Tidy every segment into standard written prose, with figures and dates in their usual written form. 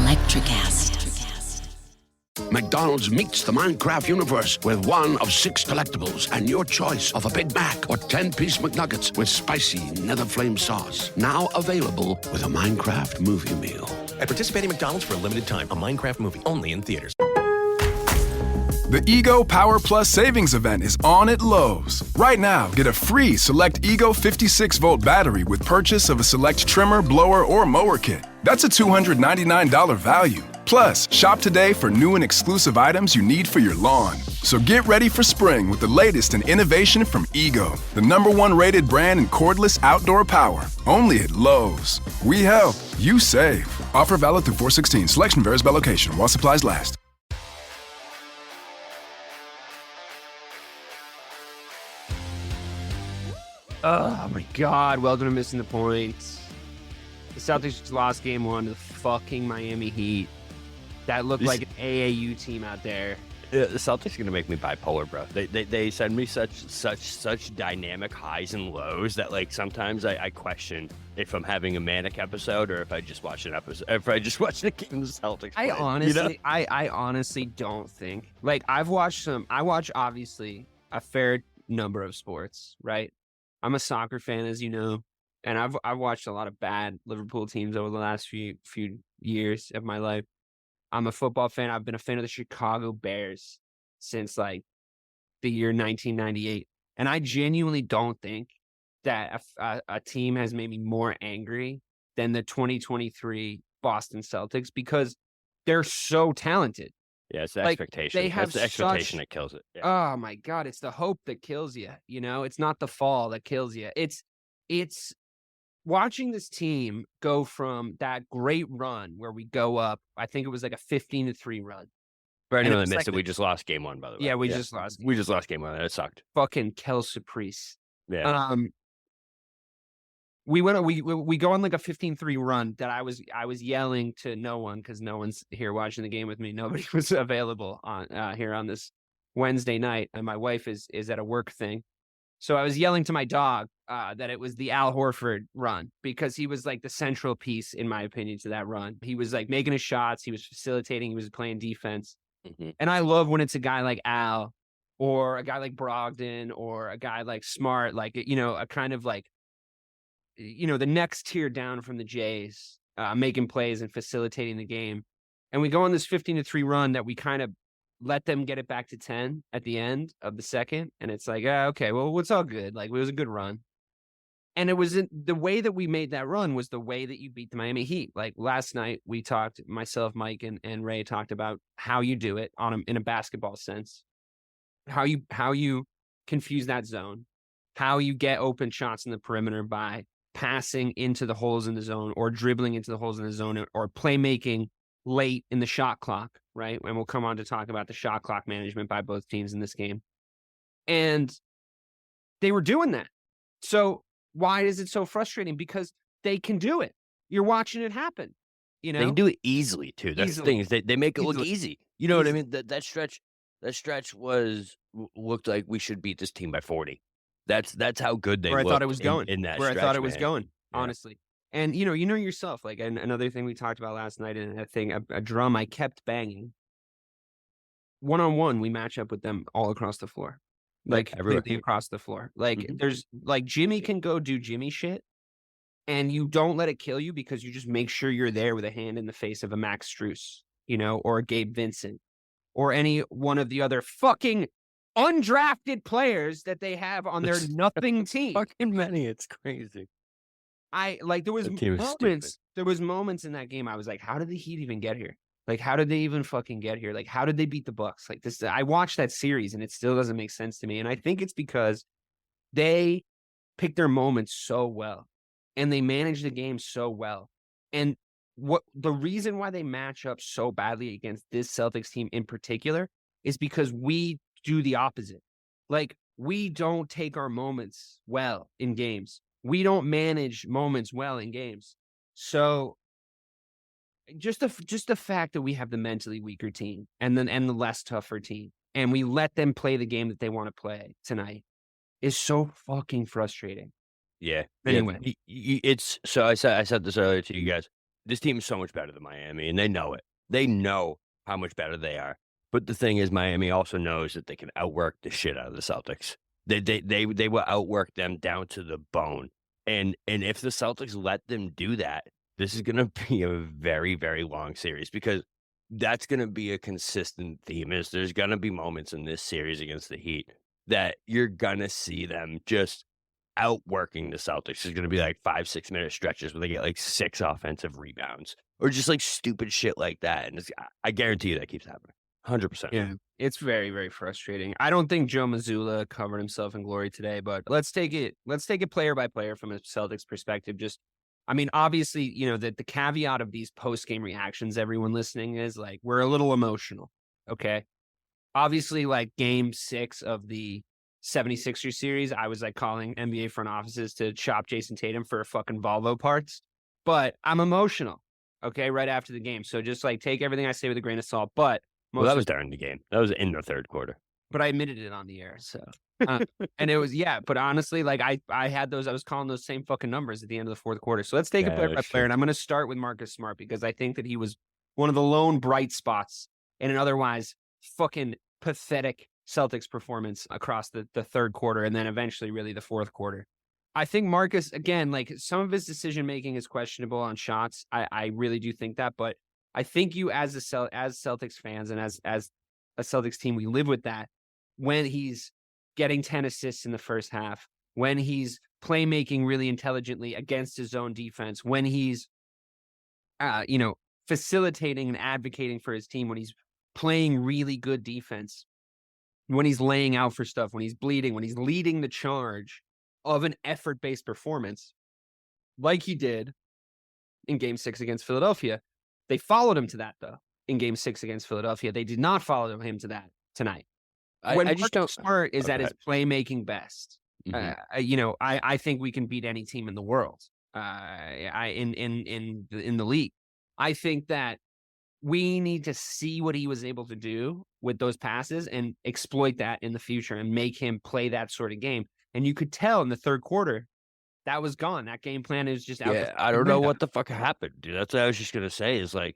Electricast. McDonald's meets the Minecraft universe with one of 6 collectibles and your choice of a Big Mac or 10-piece McNuggets with spicy nether flame sauce. Now available with a Minecraft movie meal. At participating McDonald's for a limited time. A Minecraft movie only in theaters. The Ego Power Plus Savings Event is on at Lowe's. Right now, get a free Select Ego 56-volt battery with purchase of a Select trimmer, blower, or mower kit. That's a $299 value. Plus, shop today for new and exclusive items you need for your lawn. So get ready for spring with the latest in innovation from Ego, the #1 rated brand in cordless outdoor power. Only at Lowe's. We help, you save. Offer valid through 4/16. Selection varies by location while supplies last. Oh my God, welcome to Missing the Point. The Celtics just lost game 1 to the fucking Miami Heat. That looked like an AAU team out there. The Celtics are going to make me bipolar, bro. They send me such dynamic highs and lows that, like, sometimes I question if I'm having a manic episode or if I just watched an episode, if I just watched a game of the Celtics play, I honestly don't think, like, I watch obviously a fair number of sports, right? I'm a soccer fan, as you know, and I've watched a lot of bad Liverpool teams over the last few years of my life. I'm a football fan. I've been a fan of the Chicago Bears since like the year 1998, and I genuinely don't think that a team has made me more angry than the 2023 Boston Celtics because they're so talented. Yeah, it's the Like, expectation. they have That's the expectation such- that kills it. Yeah. Oh my God, it's the hope that kills you. You know, it's not the fall that kills you. It's watching this team go from that great run where we go up. I think it was like a 15-3 run. For anyone it's that missed like it, we just lost game 1, by the way. Yeah, we just lost. We just lost game 1. It sucked. Fucking Kel Surprise. Yeah. We go on like a 15-3 run that I was yelling to no one because no one's here watching the game with me. Nobody was available on here on this Wednesday night, and my wife is at a work thing. So I was yelling to my dog that it was the Al Horford run because he was like the central piece, in my opinion, to that run. He was like making his shots, he was facilitating, he was playing defense. Mm-hmm. And I love when it's a guy like Al or a guy like Brogdon or a guy like Smart, like, you know, a kind of like, you know, the next tier down from the Jays, making plays and facilitating the game. And we go on this 15-3 run that we kind of let them get it back to 10 at the end of the second. And it's like, okay, well, it's all good. Like, it was a good run. And it was the way that we made that run was the way that you beat the Miami Heat. Like last night we talked, myself, Mike, and Ray talked about how you do it in a basketball sense, how you confuse that zone, how you get open shots in the perimeter by passing into the holes in the zone or dribbling into the holes in the zone or playmaking late in the shot clock, right? And we'll come on to talk about the shot clock management by both teams in this game. And they were doing that. So why is it so frustrating? Because they can do it. You're watching it happen. You know, They can do it easily too. That's the thing, is they make it look easy. You know what I mean? That stretch looked like we should beat this team by 40. That's how good they where I looked thought it was going. in that where stretch, I thought it was man. going, Yeah. honestly. And you know yourself, like another thing we talked about last night, and a drum I kept banging. 1-on-1, we match up with them all across the floor, like everywhere. completely across the floor. Like Mhm. there's like Jimmy can go do Jimmy shit, and you don't let it kill you because you just make sure you're there with a hand in the face of a Max Strus, you know, or a Gabe Vincent, or any one of the other fucking undrafted players that they have on their nothing team. Fucking many, it's crazy. There was That team is moments in that game I was like, how did the Heat even get here? Like, how did they even fucking get here? Like, how did they beat the Bucks? Like this, I watched that series and it still doesn't make sense to me. And I think it's because they pick their moments so well and they manage the game so well. And what the reason why they match up so badly against this Celtics team in particular is because we do the opposite. Like, we don't take our moments well in games. We don't manage moments well in games. So just the fact that we have the mentally weaker team and the less tougher team, and we let them play the game that they want to play tonight is so fucking frustrating. Yeah. Anyway. It's so I said this earlier to you guys. this team is so much better than Miami, and they know it. They know how much better they are. But the thing is, Miami also knows that they can outwork the shit out of the Celtics. They will outwork them down to the bone. And if the Celtics let them do that, this is going to be a very, very long series, because that's going to be a consistent theme. Is there's going to be moments in this series against the Heat that you're going to see them just outworking the Celtics. There's going to be like 5-6 minute stretches where they get like 6 offensive rebounds or just like stupid shit like that. And I guarantee you that keeps happening. 100%. Yeah, it's very, very frustrating. I don't think Joe Mazzulla covered himself in glory today, but let's take it player by player from a Celtics perspective. I mean, obviously, the caveat of these post-game reactions, everyone listening, is like, we're a little emotional, okay? Obviously, like game 6 of the 76ers series, I was like calling NBA front offices to shop Jayson Tatum for fucking Volvo parts, but I'm emotional, okay, right after the game. So just like take everything I say with a grain of salt, but that was during the game. That was in the third quarter. But I admitted it on the air, so. And it was, but honestly, like I had those, I was calling those same fucking numbers at the end of the fourth quarter. So let's take it player by player, and I'm going to start with Marcus Smart, because I think that he was one of the lone bright spots in an otherwise fucking pathetic Celtics performance across the third quarter, and then eventually really the fourth quarter. I think Marcus, again, like some of his decision-making is questionable on shots. I really do think that, but I think you as Celtics fans and as a Celtics team, we live with that when he's getting 10 assists in the first half, when he's playmaking really intelligently against his own defense, when he's, facilitating and advocating for his team, when he's playing really good defense, when he's laying out for stuff, when he's bleeding, when he's leading the charge of an effort-based performance like he did in Game 6 against Philadelphia. They followed him to that, though, in Game 6 against Philadelphia. They did not follow him to that tonight. When Marcus Smart is at his playmaking best, I think we can beat any team in the world, in the league. I think that we need to see what he was able to do with those passes and exploit that in the future and make him play that sort of game. And you could tell in the third quarter that was gone. That game plan is just out. Yeah, I don't know what the fuck happened, dude. That's what I was just gonna say. Is like,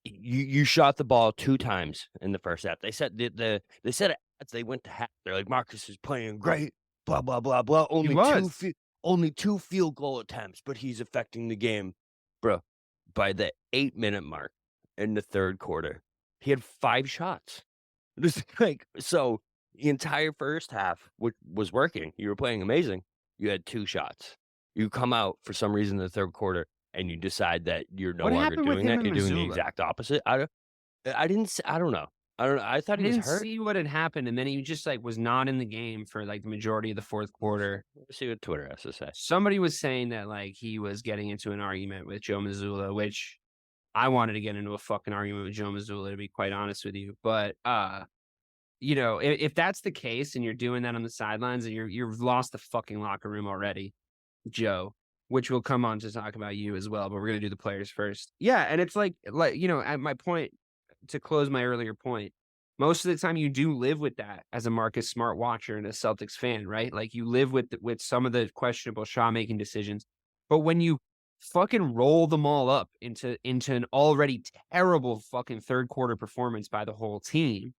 you shot the ball 2 times in the first half. They said they said as they went to half, they're like, Marcus is playing great. Blah blah blah blah. Only 2 field goal attempts, but he's affecting the game, bro. By the 8-minute mark in the third quarter, he had 5 shots. This like so. The entire first half, which was working, you were playing amazing. You had 2 shots. You come out for some reason in the third quarter, and you decide that you're no longer doing that. You're doing the exact opposite. I don't know. I thought he was hurt. I didn't see what had happened, and then he just like was not in the game for like the majority of the fourth quarter. Let's see what Twitter has to say. Somebody was saying that like he was getting into an argument with Joe Mazzulla, which I wanted to get into a fucking argument with Joe Mazzulla, to be quite honest with you. But if that's the case and you're doing that on the sidelines and you've lost the fucking locker room already, Joe, which we'll come on to talk about you as well, but we're going to do the players first. Yeah. And it's like, at my point, to close my earlier point, most of the time you do live with that as a Marcus Smart watcher and a Celtics fan, right? Like you live with some of the questionable shot making decisions, but when you fucking roll them all up into an already terrible fucking third quarter performance by the whole team,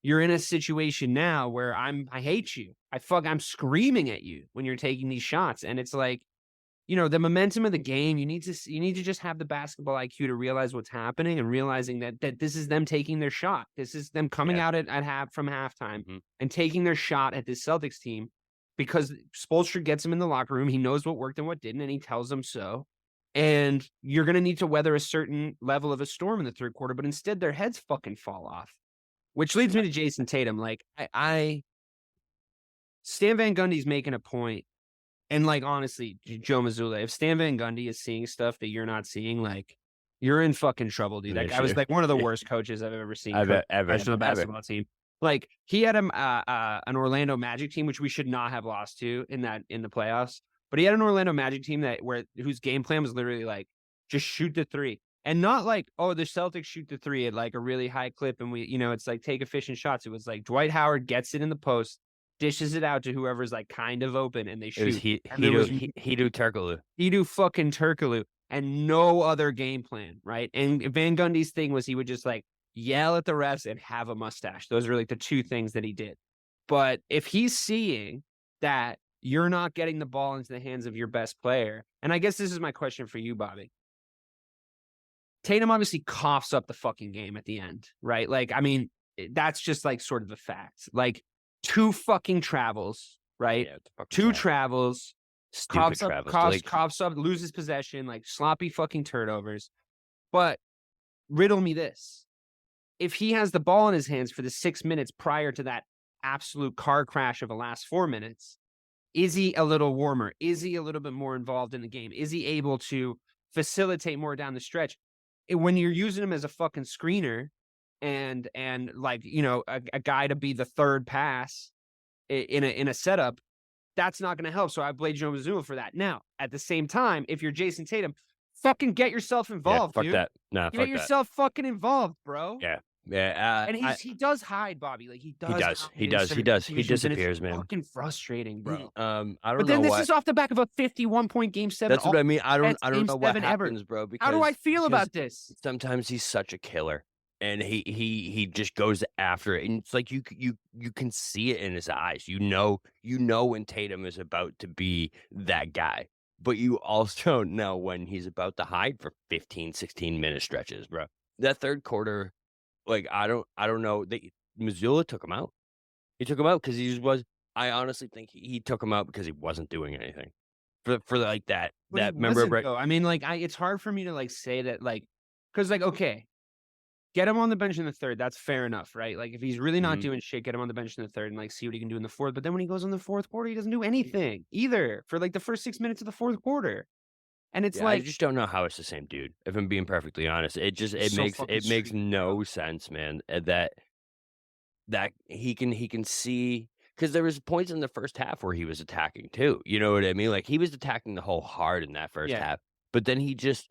you're in a situation now where I hate you. I'm screaming at you when you're taking these shots. And it's like, the momentum of the game, you need to just have the basketball IQ to realize what's happening and realizing that this is them taking their shot. This is them coming out from halftime and taking their shot at this Celtics team, because Spoelstra gets them in the locker room. He knows what worked and what didn't, and he tells them so. And you're going to need to weather a certain level of a storm in the third quarter, but instead their heads fucking fall off. Which leads me to Jayson Tatum. Like, Stan Van Gundy's making a point, and like, honestly, Joe Mazzulla, if Stan Van Gundy is seeing stuff that you're not seeing, like, you're in fucking trouble, dude. That guy was like one of the worst coaches I've ever seen. Professional basketball team. Like, he had an Orlando Magic team, which we should not have lost to in the playoffs. But he had an Orlando Magic team whose game plan was literally like, just shoot the 3. And not like, oh, the Celtics shoot the 3 at like a really high clip and we, it's like take efficient shots. It was like Dwight Howard gets it in the post, dishes it out to whoever's like kind of open, and they shoot. Hedo Turkoglu. Hedo fucking Turkoglu. and no other game plan, right? And Van Gundy's thing was he would just like yell at the refs and have a mustache. Those are like the two things that he did. But if he's seeing that you're not getting the ball into the hands of your best player, and I guess this is my question for you, Bobby. Tatum obviously coughs up the fucking game at the end, right? Like, I mean, that's just like sort of a fact. Like 2 fucking travels, right? Yeah, 2 travels, Stupid travels. coughs up, loses possession, like sloppy fucking turnovers. But riddle me this. If he has the ball in his hands for the 6 minutes prior to that absolute car crash of the last 4 minutes, is he a little warmer? Is he a little bit more involved in the game? Is he able to facilitate more down the stretch? When you're using him as a fucking screener and like, you know, a guy to be the third pass in a setup, that's not going to help. So I blame Joe Mazzulla for that. Now, at the same time, if you're Jayson Tatum, fucking get yourself involved, fuck dude. that. Nah, Get yourself fucking involved, bro. Yeah. Yeah, and he does hide, Bobby. Like he does. He disappears, man. Fucking frustrating, bro. I don't know. But then this why. is off the back of a 51-point game 7. That's what I mean. I don't know what Game 7 happens, bro. Because, How do I feel about this? Sometimes he's such a killer, and he just goes after it, and it's like you can see it in his eyes. You know when Tatum is about to be that guy, but you also know when he's about to hide for 15, 16-minute stretches, bro. That third quarter. Like, I don't know. Mazzulla took him out. He took him out because I honestly think he took him out because he wasn't doing anything for like that. But I mean, like, it's hard for me to like say that, like, because like, okay, get him on the bench in the third. That's fair enough, right? Like, if he's really not doing shit, get him on the bench in the third and like see what he can do in the fourth. But then when he goes in the fourth quarter, he doesn't do anything either for like the first 6 minutes of the fourth quarter. And it's like, I just don't know how it's the same dude. If I'm being perfectly honest, it makes no sense, man. That he can see, because there was points in the first half where he was attacking too. You know what I mean? Like he was attacking the whole hard in that first half, but then he just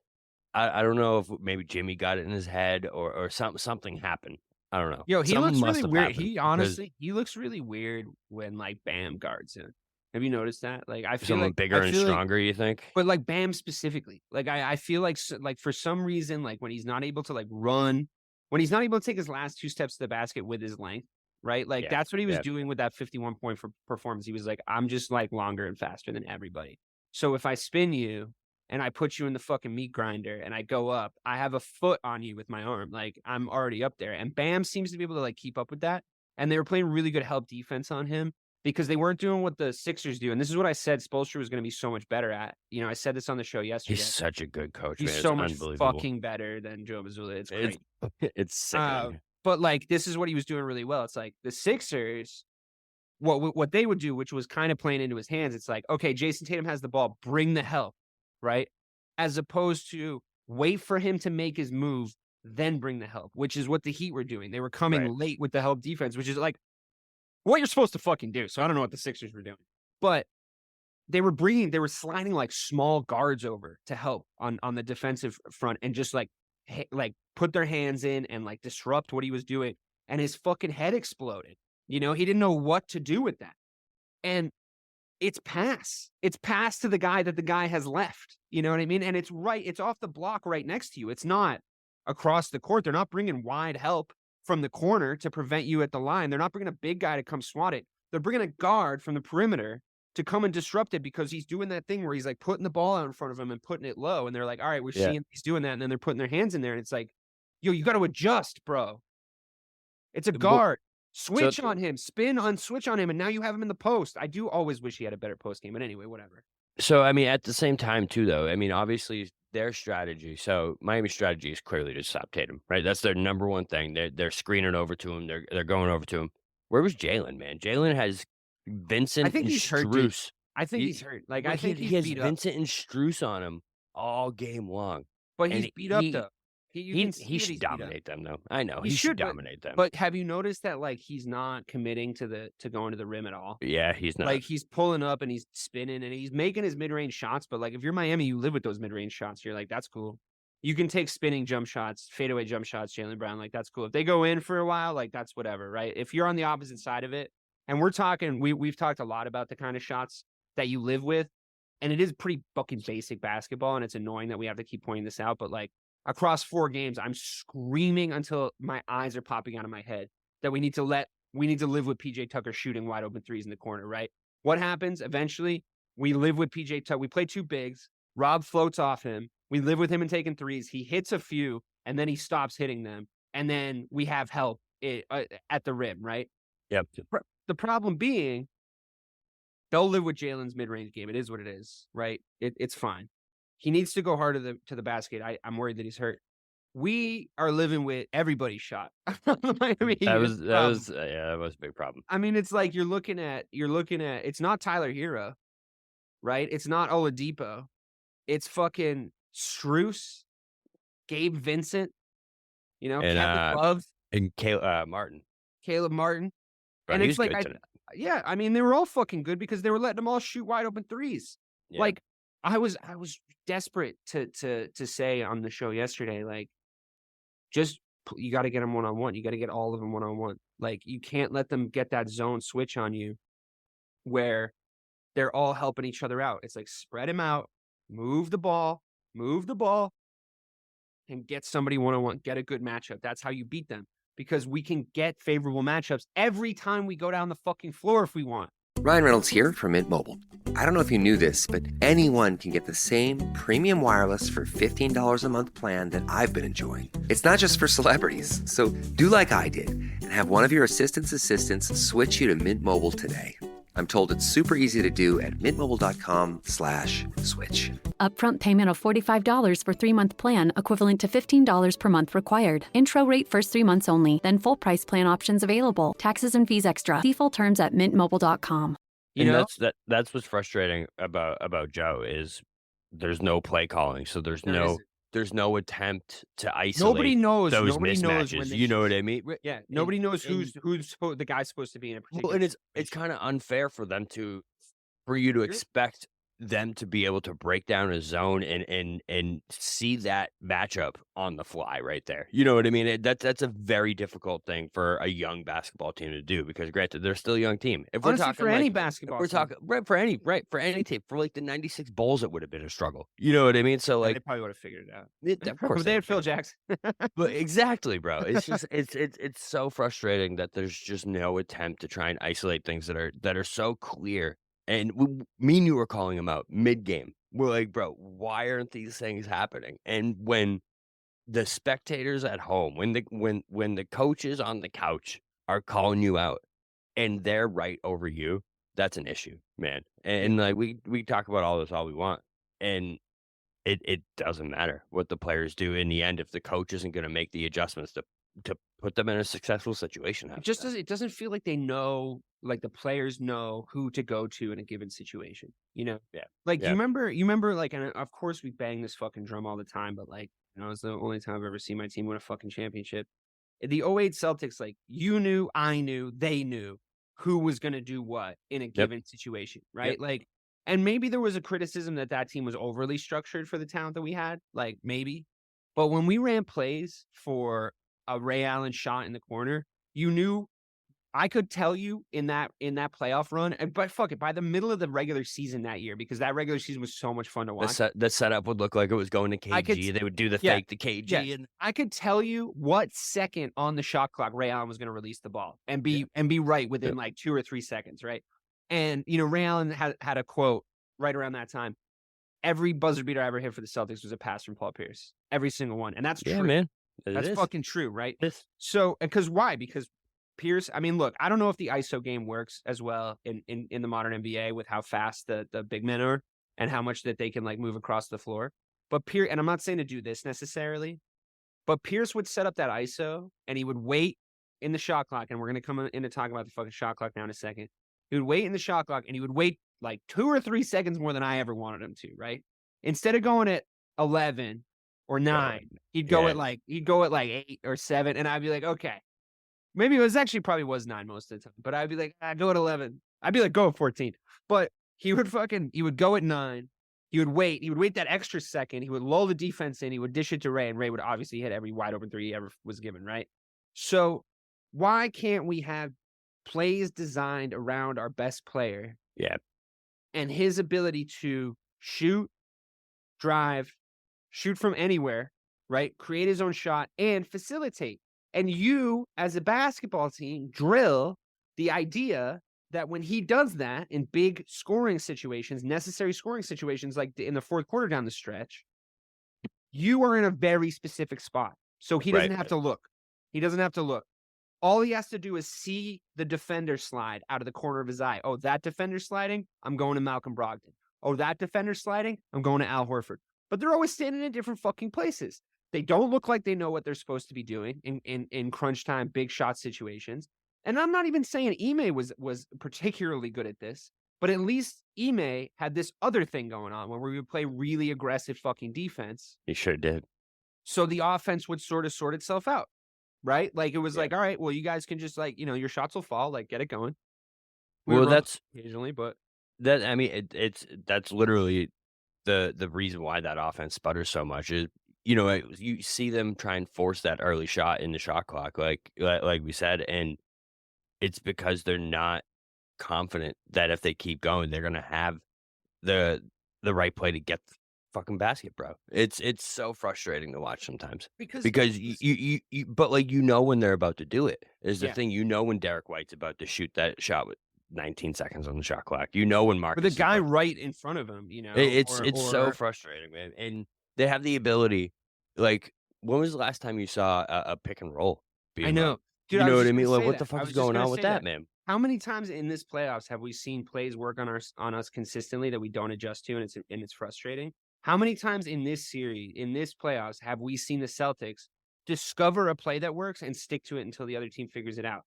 I don't know if maybe Jimmy got it in his head or something happened. I don't know. Yo, he Something looks really weird. He honestly, because he looks really weird when like Bam guards him. Have you noticed that? Like, I feel someone like bigger and stronger. You think? But like Bam specifically, like I feel like for some reason, like when he's not able to like run, when he's not able to take his last 2 steps to the basket with his length, right? Like that's what he was doing with that 51-point performance. He was like, I'm just like longer and faster than everybody. So if I spin you and I put you in the fucking meat grinder and I go up, I have a foot on you with my arm. Like I'm already up there. And Bam seems to be able to like keep up with that. And they were playing really good help defense on him, because they weren't doing what the Sixers do. And this is what I said Spoelstra was going to be so much better at. You know, I said this on the show yesterday. He's such a good coach, He's man. so much fucking better than Joe Mazzulla. It's great. It's sick. But, like, this is what he was doing really well. It's like the Sixers, what they would do, which was kind of playing into his hands, it's like, okay, Jayson Tatum has the ball, bring the help, right? As opposed to wait for him to make his move, then bring the help, which is what the Heat were doing. They were coming late with the help defense, which is like, what you're supposed to fucking do. So I don't know what the Sixers were doing, but they were sliding like small guards over to help on the defensive front and just like put their hands in and like disrupt what he was doing. And his fucking head exploded. You know, he didn't know what to do with that. And it's pass to the guy that the guy has left. You know what I mean? And it's off the block right next to you. It's not across the court. They're not bringing wide help from the corner to prevent you at the line. They're not bringing a big guy to come swat it. They're bringing a guard from the perimeter to come and disrupt it, because he's doing that thing where he's like putting the ball out in front of him and putting it low. And they're like, all right, we're seeing he's doing that. And then they're putting their hands in there. And it's like, yo, you got to adjust, bro. It's a guard. Switch on him, switch on him. And now you have him in the post. I do always wish he had a better post game, but anyway, whatever. So, I mean, at the same time too, though, I mean, obviously their strategy. So Miami's strategy is clearly to stop Tatum, right? That's their number one thing. They're screening over to him. They're going over to him. Where was Jalen, man? Jalen has Vincent. I think and he's hurt. Strus. I think he's hurt. Like, I think he has Vincent and Strus on him all game long. But he's beat up though. He should dominate them, though. I know he should dominate them. But have you noticed that like he's not committing to going to the rim at all? Yeah, he's not. Like he's pulling up and he's spinning and he's making his mid-range shots. But like if you're Miami, you live with those mid-range shots. You're like, that's cool. You can take spinning jump shots, fadeaway jump shots, Jaylen Brown. Like that's cool. If they go in for a while, like that's whatever, right? If you're on the opposite side of it, and we've talked a lot about the kind of shots that you live with. and it is pretty fucking basic basketball, and it's annoying that we have to keep pointing this out, but like across 4 games, I'm screaming until my eyes are popping out of my head that we need to live with PJ Tucker shooting wide open threes in the corner, right? What happens eventually? We live with PJ Tucker. We play 2 bigs. Rob floats off him. We live with him and taking threes. He hits a few, and then he stops hitting them. And then we have help at the rim, right? Yep. The problem being, they'll live with Jalen's mid-range game. It is what it is, right? It's fine. He needs to go harder to the basket. I'm worried that he's hurt. We are living with everybody's shot. Miami Heat. That was a big problem. I mean, it's like you're looking at it's not Tyler Hero, right? It's not Oladipo. It's fucking Strus, Gabe Vincent, And Kevin Love, and Martin. Caleb Martin. Bro, And he it's was like, good tonight. yeah, I mean, they were all fucking good because they were letting them all shoot wide open threes. Yeah. Like, I was desperate to say on the show yesterday, like, you got to get them one-on-one. You got to get all of them one-on-one. Like, you can't let them get that zone switch on you where they're all helping each other out. It's like, spread them out, move the ball, and get somebody one-on-one. Get a good matchup. That's how you beat them, because we can get favorable matchups every time we go down the fucking floor if we want. Ryan Reynolds here from Mint Mobile. I don't know if you knew this, but anyone can get the same premium wireless for $15 a month plan that I've been enjoying. It's not just for celebrities. So do like I did and have one of your assistants switch you to Mint Mobile today. I'm told it's super easy to do at mintmobile.com/switch. Upfront payment of $45 for 3-month plan, equivalent to $15 per month required. Intro rate first 3 months only, then full price plan options available. Taxes and fees extra. See full terms at mintmobile.com. That's what's frustrating about Joe is there's no play calling, so there's no attempt to isolate. Nobody knows mismatches. when You know what I mean? Yeah, nobody knows who's the guy's supposed to be in a particular. Well, and it's kind of unfair for you to expect them to be able to break down a zone and see that matchup on the fly right there. You know what I mean? That's a very difficult thing for a young basketball team to do, because granted, they're still a young team. If we're Honestly, talking for any like, basketball if we're team. talking for any team, for like the 96 Bulls, it would have been a struggle. You know what I mean? So They like, probably would have figured it out. of course They had Phil would. Jackson. But exactly, bro. It's just it's so frustrating that there's just no attempt to try and isolate things that are so clear. And me and you were calling them out mid-game. We're like, bro, why aren't these things happening? And when the spectators at home, when the coaches on the couch are calling you out and they're right over you, that's an issue, man. And like we talk about all this all we want, and it doesn't matter what the players do in the end if the coach isn't going to make the adjustments to put them in a successful situation. It doesn't feel like they know, like the players know who to go to in a given situation. Yeah. Like, Yeah. you remember, like, and of course we bang this fucking drum all the time, but like, it's the only time I've ever seen my team win a fucking championship. The 08 Celtics, like, you knew, I knew, they knew who was going to do what in a given situation, right? Yep. Like, and maybe there was a criticism that team was overly structured for the talent that we had, like, maybe. But when we ran plays for a Ray Allen shot in the corner, you knew, I could tell you in that playoff run, but fuck it, by the middle of the regular season that year, because that regular season was so much fun to watch. The setup would look like it was going to KG. They would do the fake to KG, and I could tell you what second on the shot clock Ray Allen was going to release the ball and be right within like 2 or 3 seconds, right? And Ray Allen had a quote right around that time. Every buzzer beater I ever hit for the Celtics was a pass from Paul Pierce. Every single one. And that's true. Man. That's fucking true, right? Yes. So, because why? Because Pierce, I mean, look, I don't know if the ISO game works as well in the modern NBA with how fast the big men are and how much that they can like move across the floor. But Pierce, and I'm not saying to do this necessarily, but Pierce would set up that ISO and he would wait in the shot clock. And we're going to come in to talk about the fucking shot clock now in a second. He would wait in the shot clock and he would wait like 2 or 3 seconds more than I ever wanted him to, right? Instead of going at 11 or 9, he'd go at like 8 or 7. And I'd be like, okay. Maybe it was actually probably was 9 most of the time, but I'd be like, go at 11. I'd be like, go at 14. But he would go at 9. He would wait that extra second. He would lull the defense in. He would dish it to Ray, and Ray would obviously hit every wide open 3 he ever was given, right? So why can't we have plays designed around our best player? Yeah. And his ability to shoot, drive, shoot from anywhere, right? Create his own shot and facilitate. And you, as a basketball team, drill the idea that when he does that in big scoring situations, necessary scoring situations, like in the fourth quarter down the stretch, you are in a very specific spot. So he doesn't have to look. He doesn't have to look. All he has to do is see the defender slide out of the corner of his eye. Oh, that defender sliding? I'm going to Malcolm Brogdon. Oh, that defender sliding? I'm going to Al Horford. But they're always standing in different fucking places. They don't look like they know what they're supposed to be doing in crunch time, big shot situations. And I'm not even saying Ime was particularly good at this, but at least Ime had this other thing going on where we would play really aggressive fucking defense. He sure did. So the offense would sort of sort itself out, right? Like it was like, all right, well, you guys can just like, your shots will fall, like get it going. Well, that's occasionally, but that. I mean, that's literally the reason why that offense sputters so much is, you see them try and force that early shot in the shot clock, like we said, and it's because they're not confident that if they keep going, they're gonna have the right play to get the fucking basket, bro. It's so frustrating to watch sometimes because you but like when they're about to do it is the thing. When Derek White's about to shoot that shot with 19 seconds on the shot clock. When Marcus, with the guy right in front of him, it's so frustrating, man. And they have the ability. Like, when was the last time you saw a pick and roll? I know. Dude, you know what I mean? Like, what the fuck is going on with that, man? How many times in this playoffs have we seen plays work on us consistently that we don't adjust to, and it's frustrating? How many times in this series, in this playoffs, have we seen the Celtics discover a play that works and stick to it until the other team figures it out?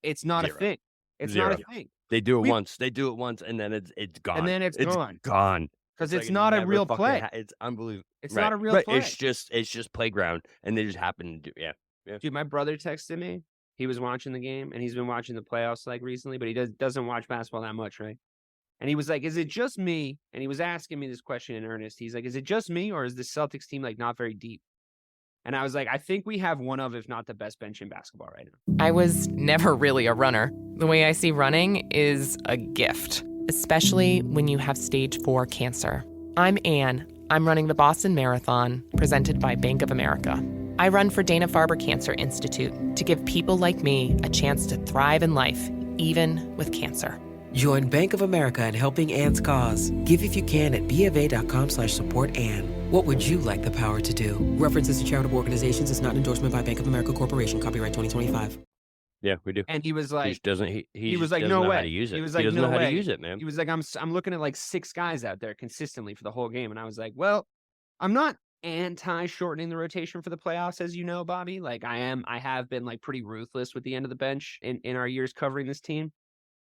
It's not a thing. It's not a thing. They do it once. They do it once, and then it's gone. And then it's gone. Gone. Because it's not a real play. It's unbelievable. It's not a real play. It's just playground, and they just happen to do. Yeah. Dude, my brother texted me. He was watching the game, and he's been watching the playoffs like recently, but he doesn't watch basketball that much, right? And he was like, "Is it just me?" And he was asking me this question in earnest. He's like, "Is it just me, or is the Celtics team like not very deep?" And I was like, "I think we have one of, if not the best bench in basketball right now." I was never really a runner. The way I see running is a gift, especially when you have stage 4 cancer. I'm Anne. I'm running the Boston Marathon, presented by Bank of America. I run for Dana-Farber Cancer Institute to give people like me a chance to thrive in life, even with cancer. Join Bank of America in helping Anne's cause. Give if you can at BofA.com/supportAnne. What would you like the power to do? References to charitable organizations is not an endorsement by Bank of America Corporation. Copyright 2025. Yeah, we do. And he was like, he was like, doesn't no know way. how to use it. He was like, doesn't no know how way. to use it, man. He was like, I'm looking at like 6 guys out there consistently for the whole game. And I was like, well, I'm not anti-shortening the rotation for the playoffs, as you know, Bobby. Like I have been like pretty ruthless with the end of the bench in our years covering this team.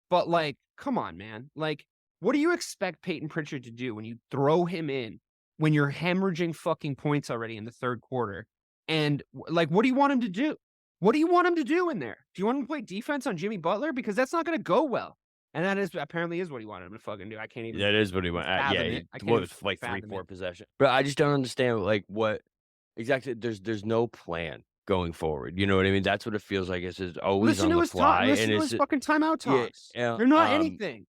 But like, come on, man. Like, what do you expect Peyton Pritchard to do when you throw him in when you're hemorrhaging fucking points already in the third quarter? And like, what do you want him to do? What do you want him to do in there? Do you want him to play defense on Jimmy Butler? Because that's not going to go well. And that is apparently what he wanted him to fucking do. I can't even. That is what he wanted. I can't was like 3-4 possession. But I just don't understand like what exactly. There's no plan going forward. You know what I mean? That's what it feels like. It's just always listen on the fly. Listen to his fucking timeout talks. They're not anything.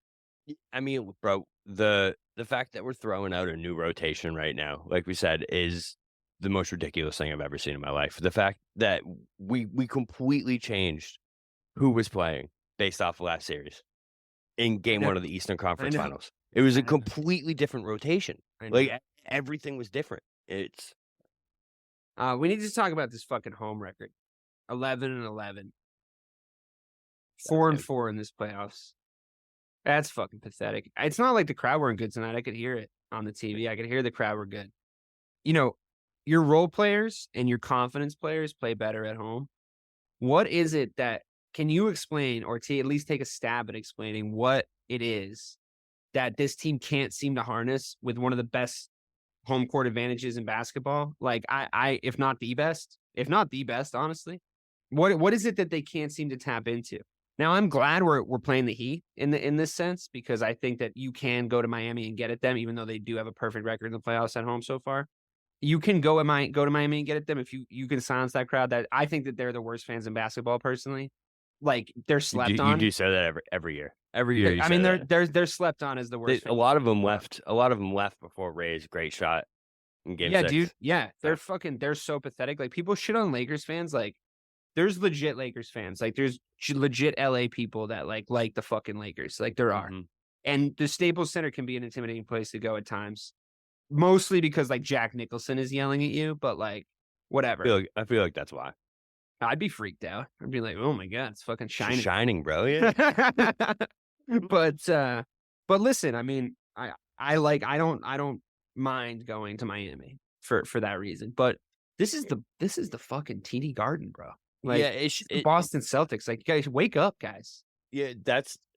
I mean, bro, the fact that we're throwing out a new rotation right now, like we said, is the most ridiculous thing I've ever seen in my life. The fact that we completely changed who was playing based off of last series in game 1 of the Eastern Conference Finals. It was a completely different rotation. Like everything was different. It's we need to talk about this fucking home record. 11-11. 4-4 in this playoffs. That's fucking pathetic. It's not like the crowd weren't good tonight. I could hear it on the TV. I could hear the crowd were good. Your role players and your confidence players play better at home. What is it that, can you explain or at least take a stab at explaining what it is that this team can't seem to harness with one of the best home court advantages in basketball? Like if not the best, honestly, what is it that they can't seem to tap into? Now, I'm glad we're playing the Heat in this sense, because I think that you can go to Miami and get at them, even though they do have a perfect record in the playoffs at home so far. You can go to Miami and get at them if you can silence that crowd. That I think that they're the worst fans in basketball, personally. like they're slept on. You do say that every year. Every year. I mean, they're slept on as the worst. A lot of them left. A lot of them left before Ray's great shot in Game 6. Dude. Yeah, they're so pathetic. Like people shit on Lakers fans. Like there's legit Lakers fans. Like there's legit LA people that like the fucking Lakers. Like there are. And the Staples Center can be an intimidating place to go at times. Mostly because like Jack Nicholson is yelling at you, but like whatever. I feel like that's why. I'd be freaked out. I'd be like, oh my God, it's fucking shining. It's shining, bro. Yeah. But listen, I mean, I don't mind going to Miami for that reason. But this is the fucking TD Garden, bro. Like it's the Boston Celtics. Like, guys, wake up, guys. Yeah,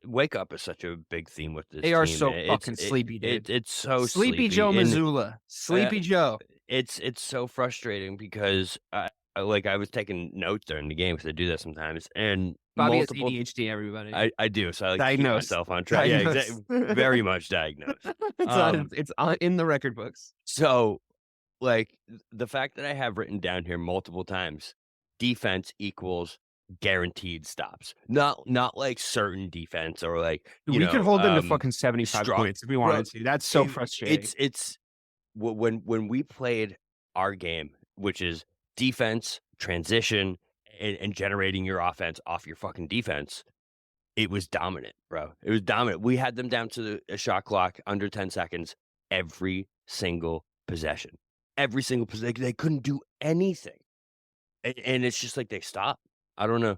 wake up is such a big theme with this. They are team. so fucking sleepy, dude. It's so sleepy. Joe Mazzulla, sleepy Joe. It's so frustrating because I was taking notes during the game because I do that sometimes, and Bobby has ADHD. Everybody, I do. So I like diagnose keep myself on track. Diagnose. Yeah, exactly. Very much diagnosed. It's in the record books. So, like the fact that I have written down here multiple times, defense equals guaranteed stops. Not like certain defense or like we could hold them to fucking 75 points if we wanted to. That's so frustrating. It's when we played our game, which is defense, transition, and generating your offense off your fucking defense. It was dominant, bro. It was dominant. We had them down to a shot clock under 10 seconds every single possession. Every single possession. They couldn't do anything. And it's just like they stopped. I don't know.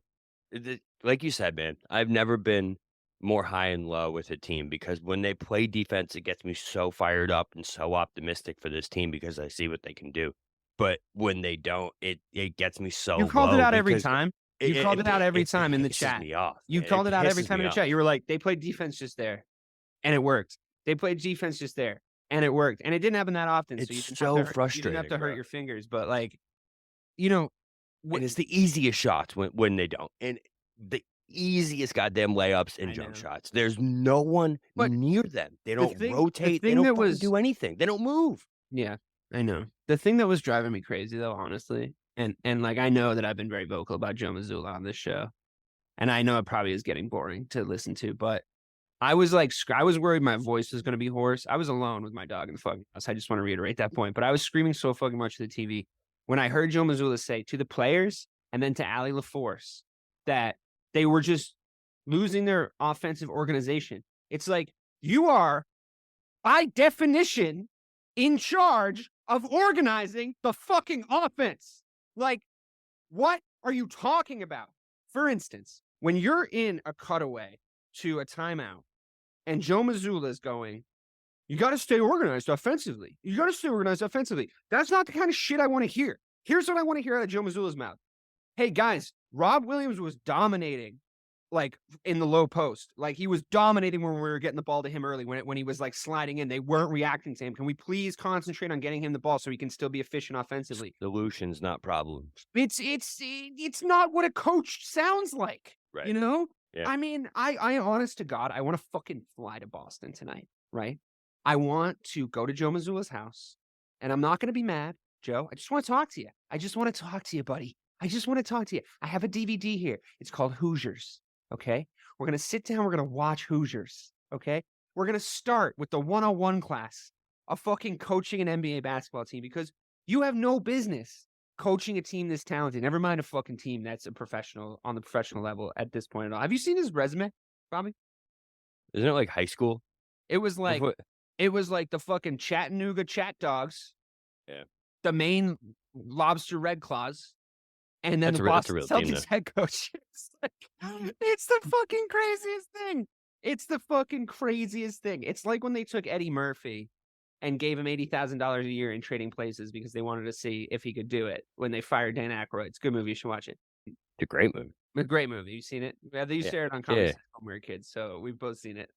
Like you said, man, I've never been more high and low with a team because when they play defense, it gets me so fired up and so optimistic for this team because I see what they can do. But when they don't, it gets me so. You called it out every time. You called it out every time in the chat. You called it out every time in the chat. You were like, they played defense just there, and it worked. They played defense just there, and it worked. And it didn't happen that often. It's so frustrating. You didn't have to hurt your fingers, but like, you know, and it's the easiest shots when they don't, and the easiest goddamn layups and jump shots. There's no one near them. They don't rotate. They don't do anything. They don't move. Yeah, I know. The thing that was driving me crazy, though, honestly, and like I know that I've been very vocal about Joe Mazzulla on this show, and I know it probably is getting boring to listen to, but I was worried my voice was going to be hoarse. I was alone with my dog in the fucking house. I just want to reiterate that point, but I was screaming so fucking much to the TV when I heard Joe Mazzulla say to the players and then to Allie LaForce that they were just losing their offensive organization. It's like, you are, by definition, in charge of organizing the fucking offense. Like, what are you talking about? For instance, when you're in a cutaway to a timeout and Joe Mazzulla is going, you got to stay organized offensively. You got to stay organized offensively. That's not the kind of shit I want to hear. Here's what I want to hear out of Joe Mazzulla's mouth. Hey, guys, Rob Williams was dominating, like, in the low post. Like, he was dominating when we were getting the ball to him early, when he was, like, sliding in. They weren't reacting to him. Can we please concentrate on getting him the ball so he can still be efficient offensively? Solutions, not problems. It's not what a coach sounds like, right? You know? Yeah. I mean, I honest to God, I want to fucking fly to Boston tonight, right? I want to go to Joe Mazzulla's house, and I'm not going to be mad, Joe. I just want to talk to you. I just want to talk to you, buddy. I just want to talk to you. I have a DVD here. It's called Hoosiers, okay? We're going to sit down. We're going to watch Hoosiers, okay? We're going to start with the 101 class of fucking coaching an NBA basketball team because you have no business coaching a team this talented. Never mind a fucking team that's a professional on the professional level at this point at all. Have you seen his resume, Bobby? Isn't it like high school? It was like the fucking Chattanooga Chat Dogs. Yeah. The Maine Lobster Red Claws. And then the Boston Celtics head coach. It's the fucking craziest thing. It's the fucking craziest thing. It's like when they took Eddie Murphy and gave him $80,000 a year in Trading Places because they wanted to see if he could do it when they fired Dan Aykroyd. It's a good movie. You should watch it. It's a great movie. A great movie. You seen it? They used to share it on Comedy Central when we were kids, so we've both seen it.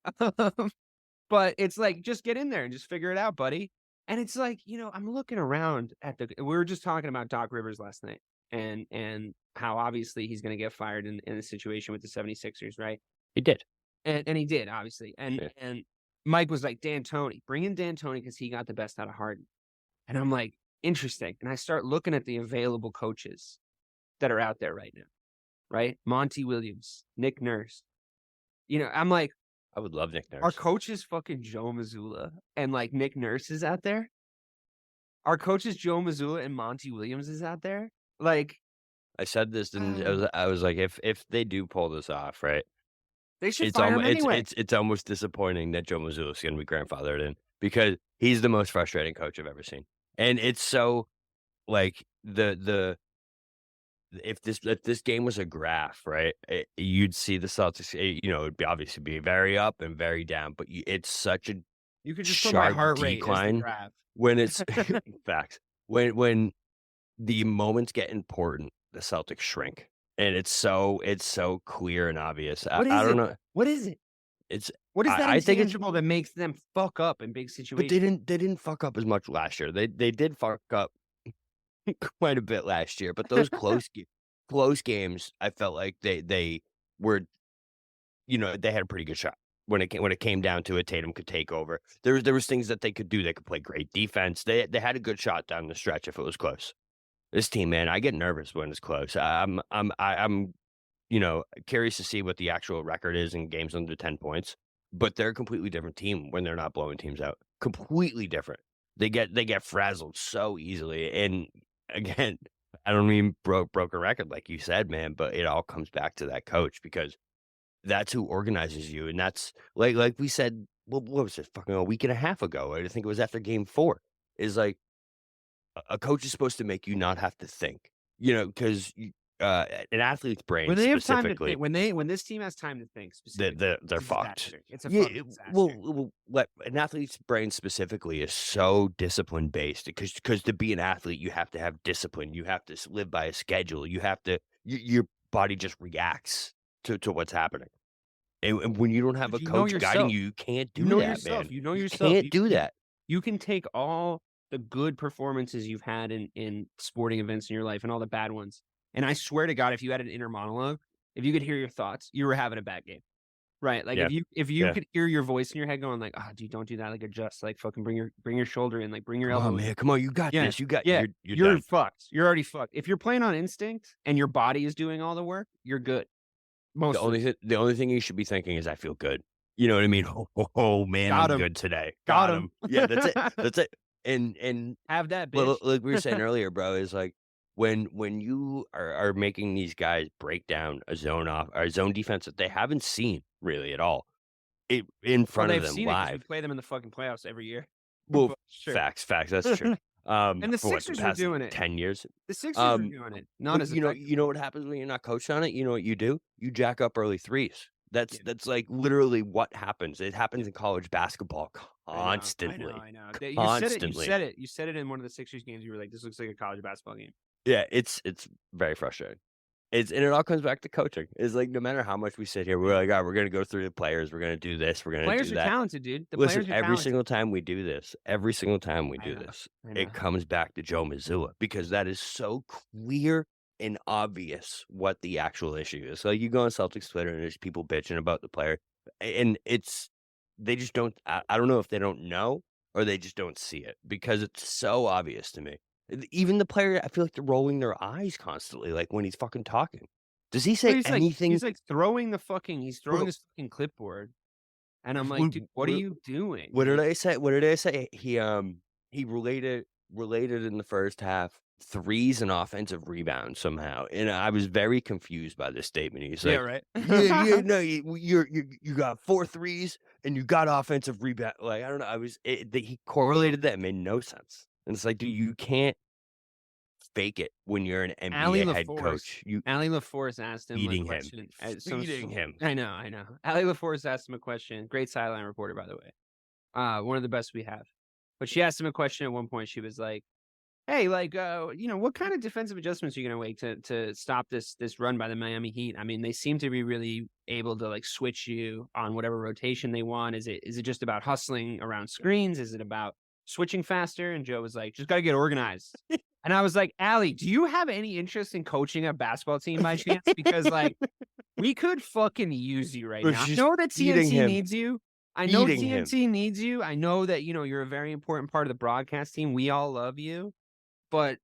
But it's like, just get in there and just figure it out, buddy. And it's like, you know, I'm looking around at we were just talking about Doc Rivers last night. And how obviously he's going to get fired in a situation with the 76ers, right? He did. And he did, obviously. And Mike was like, D'Antoni, bring in D'Antoni because he got the best out of Harden. And I'm like, interesting. And I start looking at the available coaches that are out there right now. right? Monty Williams, Nick Nurse. I'm like, I would love Nick Nurse. our coach is fucking Joe Mazzulla and like Nick Nurse is out there. Our coach is Joe Mazzulla and Monty Williams is out there. Like, I said this, and I was like, if they do pull this off, right? they should fire him anyway. It's almost disappointing that Joe Mazzulla is going to be grandfathered in because he's the most frustrating coach I've ever seen, and it's so like if this game was a graph, right? You'd see the Celtics. It'd be obviously be very up and very down, but it's such a You could just put my sharp heart rate as the decline graph. when it's facts. When the moments get important, the Celtics shrink, and it's so clear and obvious. I don't know. What is it? It's What is that I think it's intangible that makes them fuck up in big but situations? they didn't fuck up as much last year. They did fuck up quite a bit last year, but those close games, I felt like they were, they had a pretty good shot when it came down to it. Tatum could take over. There was things that they could do. They could play great defense. They had a good shot down the stretch if it was close. This team, man, I get nervous when it's close. I'm curious to see what the actual record is in games under 10 points. But they're a completely different team when they're not blowing teams out. Completely different. They get frazzled so easily. And again, I don't mean broken record like you said, man, but it all comes back to that coach because that's who organizes you. And that's like we said, what was it, fucking a week and a half ago? I think it was after game 4. Is like a coach is supposed to make you not have to think, because an athlete's brain When they have time to specifically, think, when this team has time to think, specifically, they're it's a fucked. disaster. It's a fucking disaster. An athlete's brain specifically is so discipline based because to be an athlete, you have to have discipline. You have to live by a schedule. You have to, your body just reacts to what's happening. And when you don't have But a you know coach guiding yourself. you, you can't do You know that, yourself. man. You know yourself. Can't do that. You can take all the good performances you've had in sporting events in your life and all the bad ones. And I swear to God, if you had an inner monologue, if you could hear your thoughts, you were having a bad game. Right? Like Yeah. if you could hear your voice in your head going like, dude, don't do that. Like adjust, like fucking bring your shoulder in, like bring your elbow Oh in. man, come on, you got this. You got you're You're done. fucked. You're already fucked. If you're playing on instinct and your body is doing all the work, you're good. The only thing you should be thinking is I feel good. You know what I mean? Oh man, Got I'm him. good today. Got him. Yeah, that's it. That's it. And Have that bitch. well, like we were saying earlier, bro, is like when you are making these guys break down a zone defense that they haven't seen really at all, in front of them seen it 'cause we live. play them in the fucking playoffs every year. Well, But sure. facts, that's true. And the for Sixers are past doing it. 10 years. The Sixers are Um, doing it. Not But as you know effective. what happens when you're not coached on it? You know what you do? You jack up early threes. Yeah. That's like literally what happens. It happens in college basketball I constantly. know. Constantly. You said it in one of the Sixers games. You were like, "This looks like a college basketball game." Yeah, it's very frustrating. And it all comes back to coaching. It's like no matter how much we sit here, we're like, we're gonna go through the players, we're gonna do this, we're gonna Players do are that. talented, dude. The Listen, players are every talented. single time we do this, I know. it comes back to Joe Mazzulla because that is so clear and obvious what the actual issue is. So you go on Celtics Twitter and there's people bitching about the player, and they just don't. I don't know if they don't know or they just don't see it because it's so obvious to me. Even the player, I feel like they're rolling their eyes constantly, like when he's fucking talking. Does he say anything? He's like throwing his Bro. fucking clipboard, and I'm like, What- dude, what are what- you doing? What did I say? He related in the first half threes and offensive rebounds somehow, and I was very confused by this statement. He's like, right. no, you got 4 threes and you got offensive rebound. Like I don't know, he correlated that. It made no sense, and it's like, dude, you can't fake it when you're an Allie NBA head LaForce. coach. Allie LaForce asked him Feeding a him. question. Feeding him. I know. Allie LaForce asked him a question. Great sideline reporter, by the way. One of the best we have. But she asked him a question at one point. She was like, "Hey, like, what kind of defensive adjustments are you going to make to stop this run by the Miami Heat? I mean, they seem to be really able to like switch you on whatever rotation they want. Is it just about hustling around screens? Is it about switching faster?" And Joe was like, "Just got to get organized." And I was like, "Allie, do you have any interest in coaching a basketball team by chance? Because like, we could fucking use you right But now. I she's know that feeding TNT him. needs you. I know Feeding him. TNT needs you. I know that, you're a very important part of the broadcast team. We all love you. But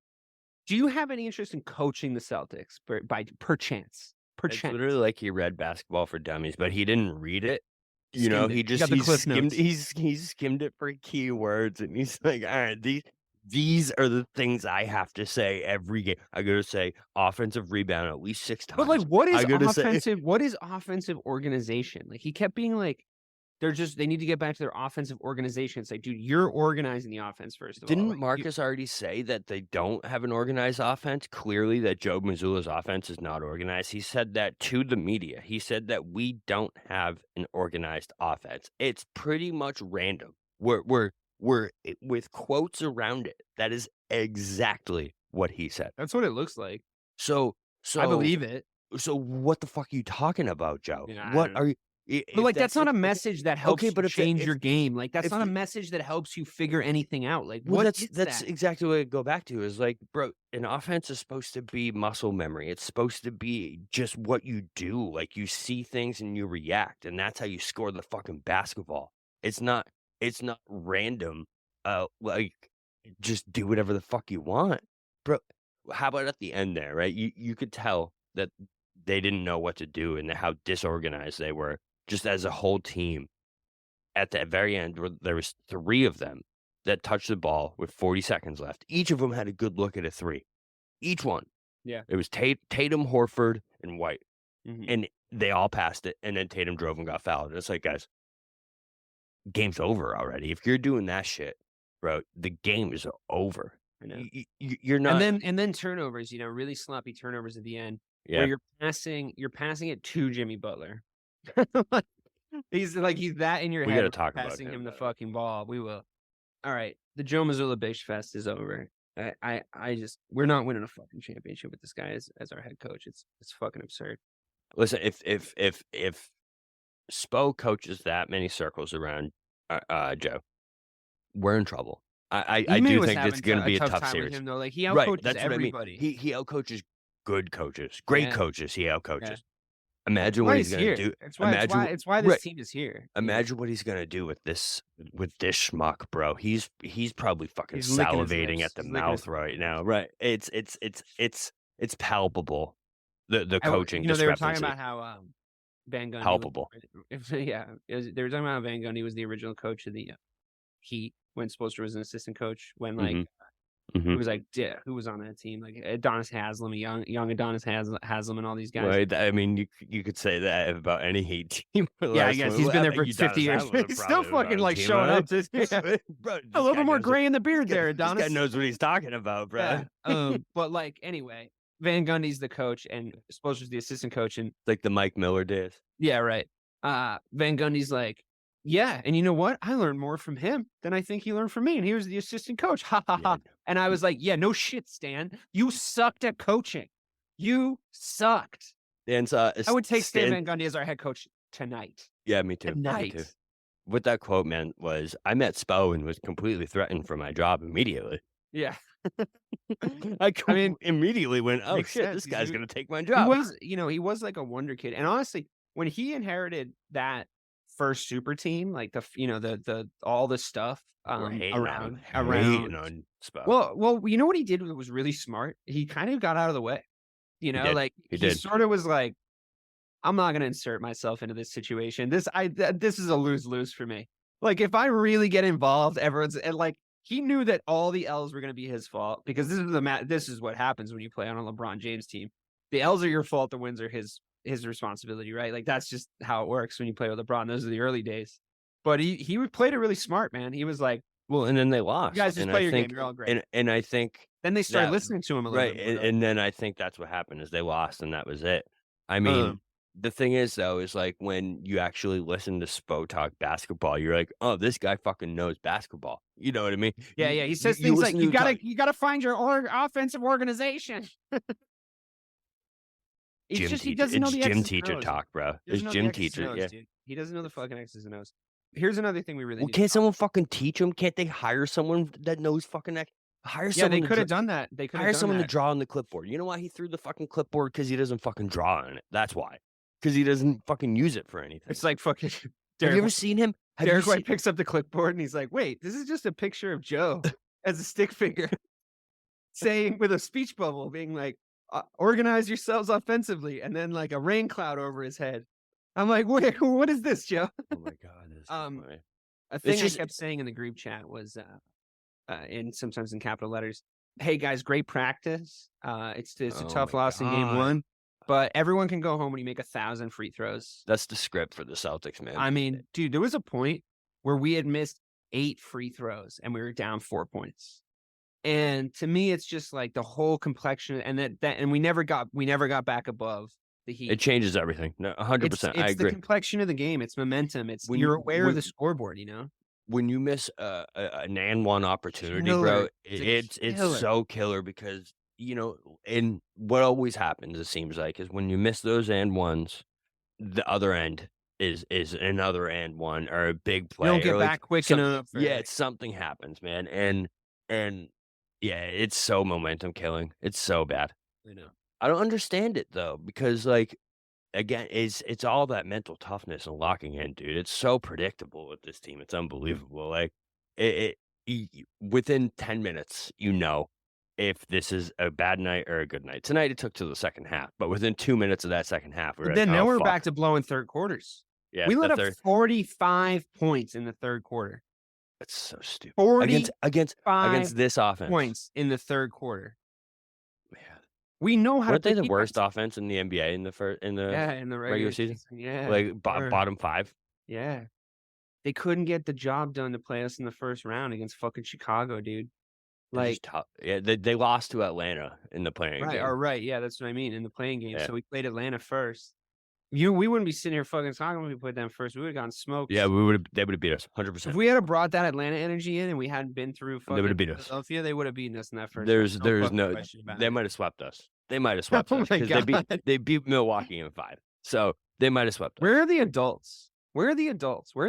do you have any interest in coaching the Celtics by perchance?" It's literally like he read Basketball for Dummies, but he didn't read it. You know, he got the cliff skimmed notes. he skimmed it for keywords, and he's like, all right, these are the things I have to say every game. I gotta say offensive rebound at least 6 times. But like, what is I gotta say- offensive? What is offensive organization? Like, he kept being like, they need to get back to their offensive organization. It's like, dude, you're organizing the offense first of all. Didn't Like, Marcus already say that they don't have an organized offense? Clearly, that Joe Mazzulla's offense is not organized. He said that to the media. He said that we don't have an organized offense. It's pretty much random. We're with quotes around it. That is exactly what he said. that's what it looks like. So I believe it. So what the fuck are you talking about, Joe? Yeah, I What don't know. are you? But like, that's not a message that helps Okay, but you if change your game. Like, that's if not a the- message that helps you figure anything out. Like, Well, what that's is that's that? exactly what I go back to is like, bro, an offense is supposed to be muscle memory. It's supposed to be just what you do. Like, you see things and you react, and that's how you score the fucking basketball. It's not random. Like, just do whatever the fuck you want, bro. How about at the end there, right? You could tell that they didn't know what to do and how disorganized they were, just as a whole team. At the very end, where there was 3 of them that touched the ball with 40 seconds left. Each of them had a good look at a 3. Each one. Yeah. It was Tatum, Horford, and White. Mhm. And they all passed it, and then Tatum drove and got fouled. It's like, guys, game's over already. If you're doing that shit, bro, the game is over. I know. You're not. And then turnovers, really sloppy turnovers at the end. Yeah. Where you're passing it to Jimmy Butler. He's that in your We head. gotta talk about passing him, him the though. fucking ball. We will. All right, the Joe Mazzulla Bitch Fest is over. We're not winning a fucking championship with this guy as our head coach. It's fucking absurd. Listen, if Spo coaches that many circles around Joe, we're in trouble. I Ime do was think it's having going to be a tough tough time with series. him, though. Like, he Right, outcoaches that's what I mean. everybody. He outcoaches good coaches, great Yeah. coaches. He outcoaches. Yeah. Imagine Why what he's he's going to here. do. It's why this right. team is here. Imagine what he's going to do with this schmuck, bro. He's probably fucking He's licking his salivating lips. at the He's licking mouth his- right now. Right. It's palpable. The coaching They were discrepancy. talking about how Van Gundy. Palpable. They were talking about Van Gundy was the original coach of the Heat when Spoelstra was an assistant coach. When Mhm. it was like, who was on that team? Like Adonis Haslam, young Adonis Haslam, and all these guys. Right. I mean, you could say that about any Heat team. Yeah, I guess he's been there for 50 years. He's still fucking like showing up to Bro, a little bit more gray in the beard there, This Adonis. guy knows what he's talking about, bro. Yeah. But like, anyway, Van Gundy's the coach and Spoelstra's the assistant coach, and Like the Mike Miller days. yeah, right. Van Gundy's like, yeah, and you know what? I learned more from him than I think he learned from me, and he was the assistant coach. Ha ha ha. And I was like, yeah, no shit, Stan. You sucked at coaching. You sucked. And I would take Stan Van Gundy as our head coach tonight. Yeah, me too. Tonight. Me too. What that quote meant was, I met Spo and was completely threatened for my job immediately. Yeah. I mean, immediately went, oh makes shit, sense. this guy's gonna take my He job. was like a wonder kid. And honestly, when he inherited that first super team, like the all the stuff We're hating around on Spo. well, you know what he did that was really smart? He kind of got out of the way. did. Like He he did. sort of was like, I'm not gonna insert myself into this situation. This is a lose-lose for me. Like, if I really get involved, everyone's and like he knew that all the L's were gonna be his fault because this is what happens when you play on a LeBron James team. The L's are your fault, the wins are his responsibility, right? Like, that's just how it works when you play with LeBron. Those are the early days. But he played it really smart, man. He was like, Well, and then they lost. you guys just and play I your think, game. You're all great. And I think Then they started that- listening to him a little right, bit more. and then I think that's what happened is they lost, and that was it. I mean, the thing is though, is like when you actually listen to Spo talk basketball, you're like, oh, this guy fucking knows basketball. You know what I mean? Yeah, You- yeah. He says you things like, listen to him talk- you gotta find your offensive organization. It's Gym just he teacher- doesn't know it's the gym X's and teacher O's. talk, bro. He It's doesn't know the gym X's and teacher. O's, Yeah. dude. He doesn't know the fucking X's and O's. Here's another thing we really Well, need to can't talk someone fucking teach them? Can't they hire someone that knows fucking hire Yeah, someone? they to could have dra- done that. They could hire have done someone that. to draw on the clipboard. You know why he threw the fucking clipboard? Because he doesn't fucking draw on it. That's why. Because he doesn't fucking use it for anything. It's like fucking Have Derek you ever White- seen him? Have Derek you White seen- picks up the clipboard and he's like, wait, this is just a picture of Joe as a stick figure saying with a speech bubble being like, organize yourselves offensively, and then like a rain cloud over his head. I'm like, wait, what is this, Joe? Oh my god, this is funny. A thing I kept saying in the group chat was, sometimes in capital letters, "Hey guys, great practice. It's a tough loss in game 1, but everyone can go home when you make 1,000 free throws." That's the script for the Celtics, man. I mean, dude, there was a point where we had missed 8 free throws and we were down 4 points. And to me, it's just like the whole complexion, and and we never got back above the Heat. It changes everything. No, 100%. It's I agree. the complexion of the game. It's momentum. It's you're aware of the scoreboard, you know? When you miss an and one opportunity, bro, it's so killer because, and what always happens, it seems like, is when you miss those and ones, the other end is another and one or a big play. You don't get back quick enough. Yeah, something happens, man. And yeah, it's so momentum killing. It's so bad. I know. I don't understand it though, because like, again, it's all that mental toughness and locking in, dude. It's so predictable with this team. It's unbelievable. Like within 10 minutes, if this is a bad night or a good night. Tonight it took to the second half, but within 2 minutes of that second half, now we're back to blowing third quarters. Yeah, we let up 45 points in the third quarter. That's so stupid. 45 against this offense. Points in the third quarter. Man, we know how Weren't to. they the worst offense in the NBA in the regular season? Yeah, like bottom 5. Yeah, they couldn't get the job done to play us in the first round against fucking Chicago, dude. Like, yeah, they lost to Atlanta in the playing game. Right. Yeah, that's what I mean in the playing game. Yeah. So we played Atlanta first. We wouldn't be sitting here fucking talking when we played them first. We would have gotten smoked. Yeah, they would have beat us 100%. If we had brought that Atlanta energy in and we hadn't been through fucking they would have beat us. Philadelphia, they would have beaten us in that first. There's no. They might have swept us. They might have swept us because they beat Milwaukee in 5. So they might have swept us. Where are the adults? Where are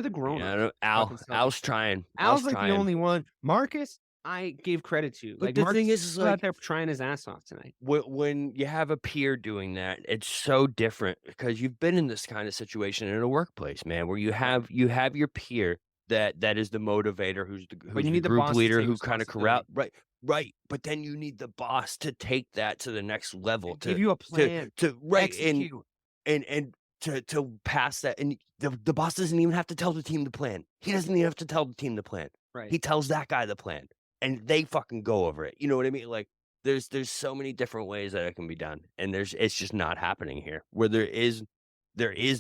the grown-ups? Al's trying. Al's like the only one. Marcus, I gave credit to. But the thing is like, out there trying his ass off tonight. When you have a peer doing that, it's so different because you've been in this kind of situation in a workplace, man, where you have your peer that is the motivator, who's the group leader, who kind of corral. Right. But then you need the boss to take that to the next level, to give you a plan, to execute. And to pass that, and the boss doesn't even have to tell the team the plan. He doesn't even have to tell the team the plan. Right. He tells that guy the plan. And they fucking go over it. You know what I mean? Like there's so many different ways that it can be done, and it's just not happening here. Where there is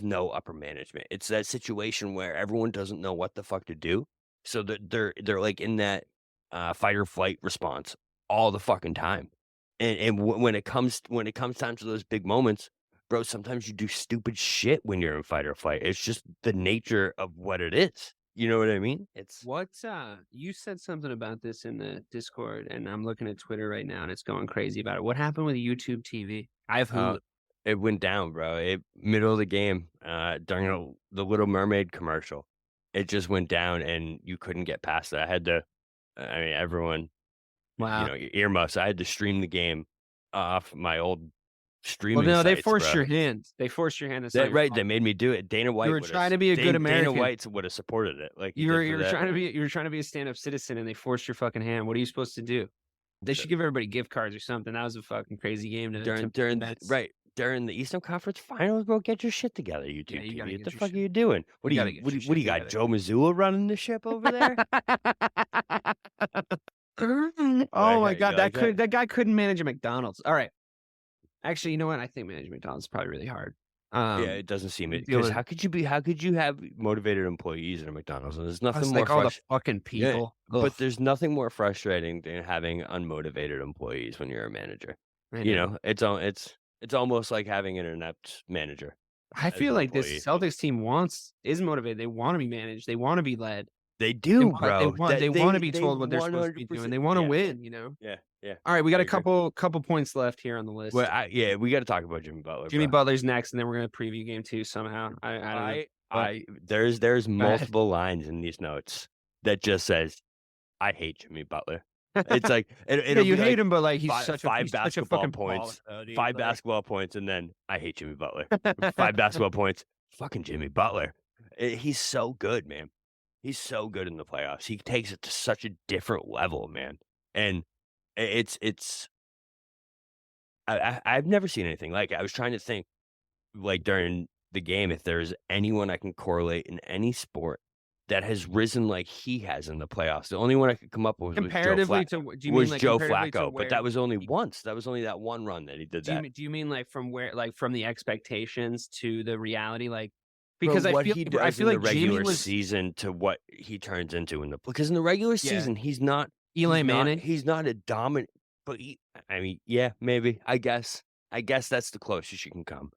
no upper management. It's that situation where everyone doesn't know what the fuck to do, so that they're like in that fight or flight response all the fucking time. And when it comes time to those big moments, bro, sometimes you do stupid shit when you're in fight or flight. It's just the nature of what it is. You know what I mean? It's you said something about this in the Discord, and I'm looking at Twitter right now, and it's going crazy about it. What happened with YouTube TV? I have Hulu. It went down, bro. Middle of the game, during the Little Mermaid commercial, it just went down, and you couldn't get past it. I had to. I mean, everyone, wow, earmuffs. I had to stream the game off my old streaming. Well, no, sites, they forced bro. your hand. They forced your hand. Right, they made me do it. Dana White. You were trying to be a good American. Dana White would have supported it. Like you were trying to be a stand-up citizen, and they forced your fucking hand. What are you supposed to do? They should give everybody gift cards or something. That was a fucking crazy game during the Eastern Conference Finals, bro. Get your shit together, YouTube. Yeah, what the fuck are you doing? What do you got? Joe Mazzulla running the ship over there? Oh my god, that guy couldn't manage a McDonald's. All right. Actually, you know what? I think managing McDonald's is probably really hard. Yeah, it doesn't seem it. Because how could you have motivated employees at a McDonald's? And there's nothing more all the fucking people. Yeah, but there's nothing more frustrating than having unmotivated employees when you're a manager. It's almost like having an inept manager. I feel like this Celtics team is motivated. They want to be managed. They want to be led. They do, bro. They want to be told what they're supposed to be doing. They want to win, Yeah. All right, we got a couple points left here on the list. Well, we got to talk about Jimmy Butler. Jimmy Butler's next, and then we're going to preview game 2 somehow. I don't know. There's multiple lines in these notes that just says, "I hate Jimmy Butler." It's like you hate him, but like he's such five a basketball fucking points, baller, five basketball points, and then I hate Jimmy Butler. 5 basketball points, fucking Jimmy Butler. He's so good, man. He's so good in the playoffs. He takes it to such a different level, man. And it's I've never seen anything like it. I was trying to think, like, during the game, if there's anyone I can correlate in any sport that has risen like he has in the playoffs. The only one I could come up with Comparatively was Joe to, do you mean like Joe comparatively to Flacco, but that where? was only once. That was only that one run that he did Do that. you mean like from where, like from the expectations to the reality, like From because what he I does feel in like the regular Jimmy was season to what he turns into in the, because in the regular season he's not Eli Manning. He's not a dominant, but I mean, yeah, maybe. I guess that's the closest you can come.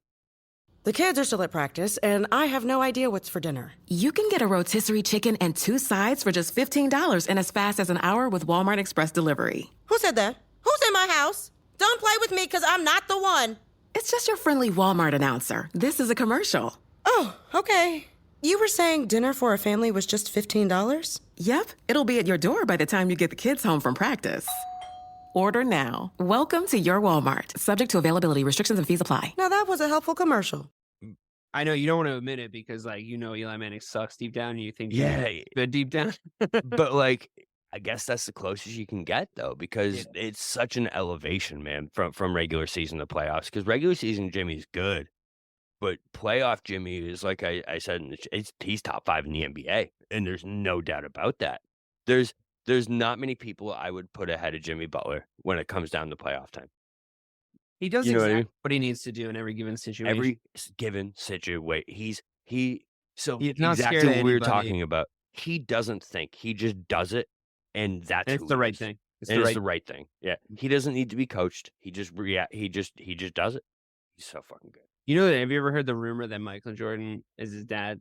The kids are still at practice, and I have no idea what's for dinner. You can get a rotisserie chicken and 2 sides for just $15 in as fast as an hour with Walmart Express Delivery. Who said that? Who's in my house? Don't play with me, because I'm not the one. It's just your friendly Walmart announcer. This is a commercial. Oh, okay. You were saying dinner for a family was just $15? Yep, it'll be at your door by the time you get the kids home from practice. Order now. Welcome to your Walmart. Subject to availability, restrictions and fees apply. Now that was a helpful commercial. I know you don't want to admit it because, like, you know, Eli Manning sucks deep down, and you think Yeah, good deep down. but like, I guess that's the closest you can get though, because it's such an elevation, man, from regular season to playoffs. Because regular season Jimmy's good, but playoff Jimmy is, like I said, he's top 5 in the NBA, and there's no doubt about that. There's not many people I would put ahead of Jimmy Butler when it comes down to playoff time. He does You know exactly what I mean? what he needs to do in every given situation. Every given situation, He's not exactly scared of what we were anybody. talking about. He doesn't think; he just does it, and that's And it's who the he right is. thing. It's And the it's right. the right thing. Yeah, he doesn't need to be coached. He just He just does it. He's so fucking good. You know, have you ever heard the rumor that Michael Jordan is his dad?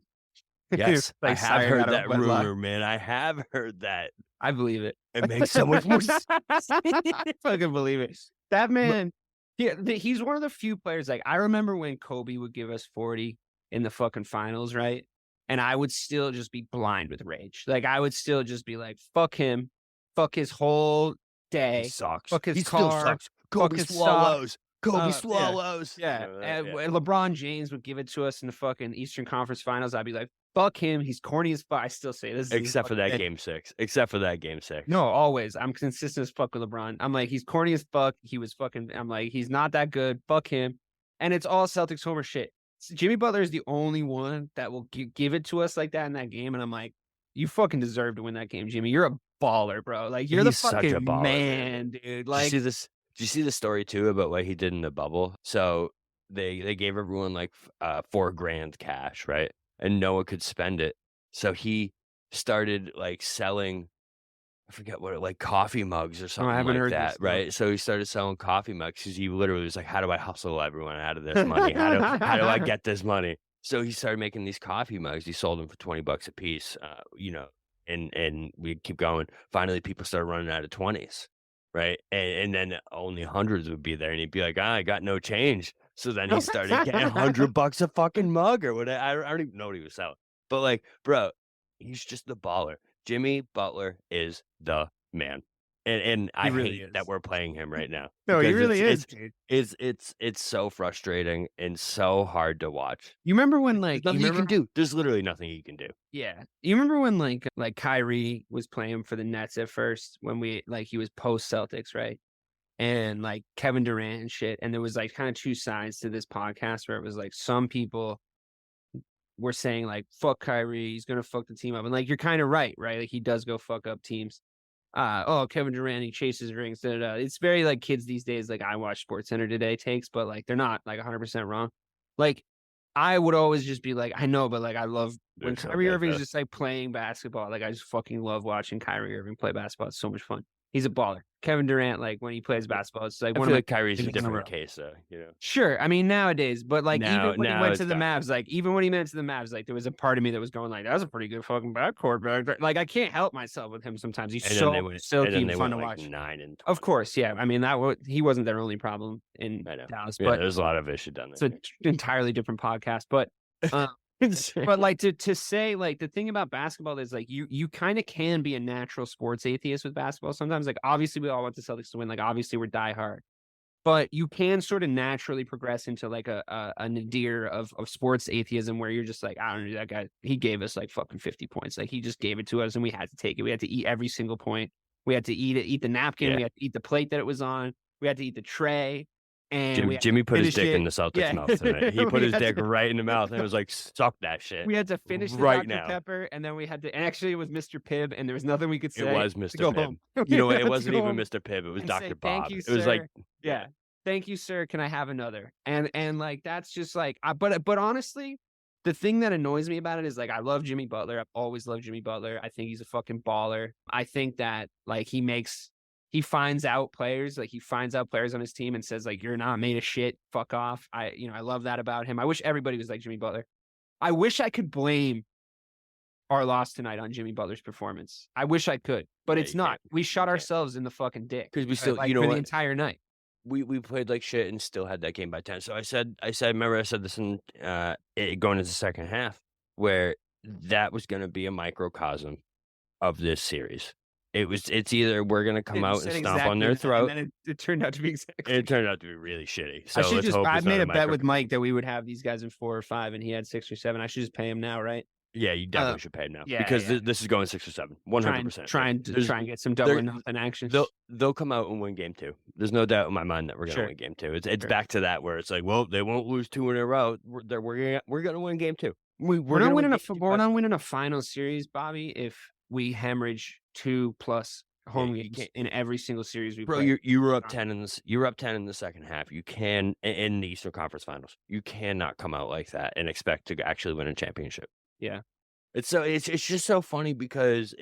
Yes, I Like, have sired heard out of that wedlock. rumor, man. I have heard that. I believe it. It makes so much more sense. I fucking believe it. That man, he's one of the few players. Like, I remember when Kobe would give us 40 in the fucking finals, right? And I would still just be blind with rage. Like, I would still just be like, fuck him, fuck his whole day, He sucks. fuck his He car, still sucks. fuck Kobe his swallows. Kobe yeah. swallows. Yeah, You know and that, when LeBron James would give it to us in the fucking Eastern Conference Finals, I'd be like, fuck him. He's corny as fuck. I still say this. Except for that game 6. Except for that game 6. No, always. I'm consistent as fuck with LeBron. I'm like, he's corny as fuck. He was fucking, I'm like, he's not that good. Fuck him. And it's all Celtics homer shit. Jimmy Butler is the only one that will give it to us like that in that game. And I'm like, you fucking deserve to win that game, Jimmy. You're a baller, bro. Like, you're He's the such a fucking baller, man, dude. Like, Did you see the story too about what he did in the bubble? So they gave everyone like $4,000 cash, right? And no one could spend it. So he started like selling, I forget what, like coffee mugs or something haven't like heard that, this, no. right? So he started selling coffee mugs because he literally was like, how do I hustle everyone out of this money? How do I get this money? So he started making these coffee mugs. He sold them for $20 a piece, you know, and we keep going. Finally, people started running out of 20s. Right. And then only hundreds would be there. And he'd be like, I got no change. So then he started getting $100 a fucking mug or whatever. I don't even know what he was selling. But like, bro, he's just the baller. Jimmy Butler is the man. And I really hate is. that we're playing him right now. no, he because really it's, is, dude. It's so frustrating and so hard to watch. You remember when, like, There's nothing you can do. There's literally nothing you can do. Yeah. You remember when like Kyrie was playing for the Nets at first when he was post Celtics, right? And like Kevin Durant and shit. And there was like kind of two sides to this podcast where it was like some people were saying like, fuck Kyrie, he's going to fuck the team up. And like, you're kind of right? Like he does go fuck up teams. Kevin Durant, he chases rings. It's very like kids these days. Like I watch SportsCenter today takes, but like they're not like 100% wrong. Like I would always just be like, I know, but like I love when There's no Kyrie Irving is benefit. just like playing basketball. Like I just fucking love watching Kyrie Irving play basketball. It's so much fun. He's a baller. Kevin Durant, like when he plays basketball, it's like I one feel of my like Kyrie's a favorite in the different world. case, though. You know, Sure. I mean, nowadays, but like Now- even when he now went it's to the tough. Mavs, like even when he went to the Mavs, like there was a part of me that was going like, that was a pretty good fucking backcourt. But like I can't help myself with him sometimes. He's and so then they went, silky and then and they fun went to like watch. 9 and 20. Of course, yeah. I mean he wasn't their only problem in I know. Dallas, Yeah, but there's a lot of issue down it's there. an entirely different podcast. But but like to say like the thing about basketball is like you kind of can be a natural sports atheist with basketball sometimes. Like obviously we all want the Celtics to win. Like obviously we're diehard, but you can sort of naturally progress into like a nadir of sports atheism where you're just like, I don't know, that guy, he gave us like fucking 50 points. Like he just gave it to us and we had to take it. We had to eat every single point. We had to eat the napkin. Yeah. We had to eat the plate that it was on. We had to eat the tray. And Jimmy put his finish dick it. in the Celtics' Yeah. mouth tonight. He put We his had dick to- right in the mouth and it was like, suck that shit. We had to finish the right Dr. now. Pepper, and then we had to. And actually, it was Mr. Pibb, and there was nothing we could say. It was to Mr. go Pibb. home. You know We what? had It to wasn't go even home Mr. Pibb. It was and Dr. say, Bob. "Thank you, It was sir." like, yeah. Thank you, sir. Can I have another? And like that's just like, but honestly, the thing that annoys me about it is like I love Jimmy Butler. I've always loved Jimmy Butler. I think he's a fucking baller. I think that like he finds out players on his team and says like, you're not made of shit. Fuck off. I love that about him. I wish everybody was like Jimmy Butler. I wish I could blame our loss tonight on Jimmy Butler's performance. I wish I could, but Yeah, it's you not. can't. We You shot can't. ourselves in the fucking dick. because we still, like, you know for what? the entire night. We played like shit and still had that game by 10. So I said, remember I said this in going into the second half, where that was going to be a microcosm of this series. It's either we're going to come out and stomp on their throat. And then it turned out to be exactly. It turned out to be really shitty. So I should let's just. hope I it's not made a bet micro- with Mike that we would have these guys in 4 or 5, and he had 6 or 7. I should just pay him now, right? Yeah, you definitely should pay him now yeah, because yeah. this is going 6 or 7, 100%. Try and get some double or nothing action. They'll come out and win game 2. There's no doubt in my mind that we're going to win game 2. It's back to that where it's like, well, they won't lose 2 in a row. We're going to win game 2. We're not winning a final series, Bobby, if we hemorrhage 2+ home games in every single series we play. Bro, you were up 10 in this. You were up 10 in the second half. You can in the Eastern Conference Finals. You cannot come out like that and expect to actually win a championship. Yeah, it's just so funny because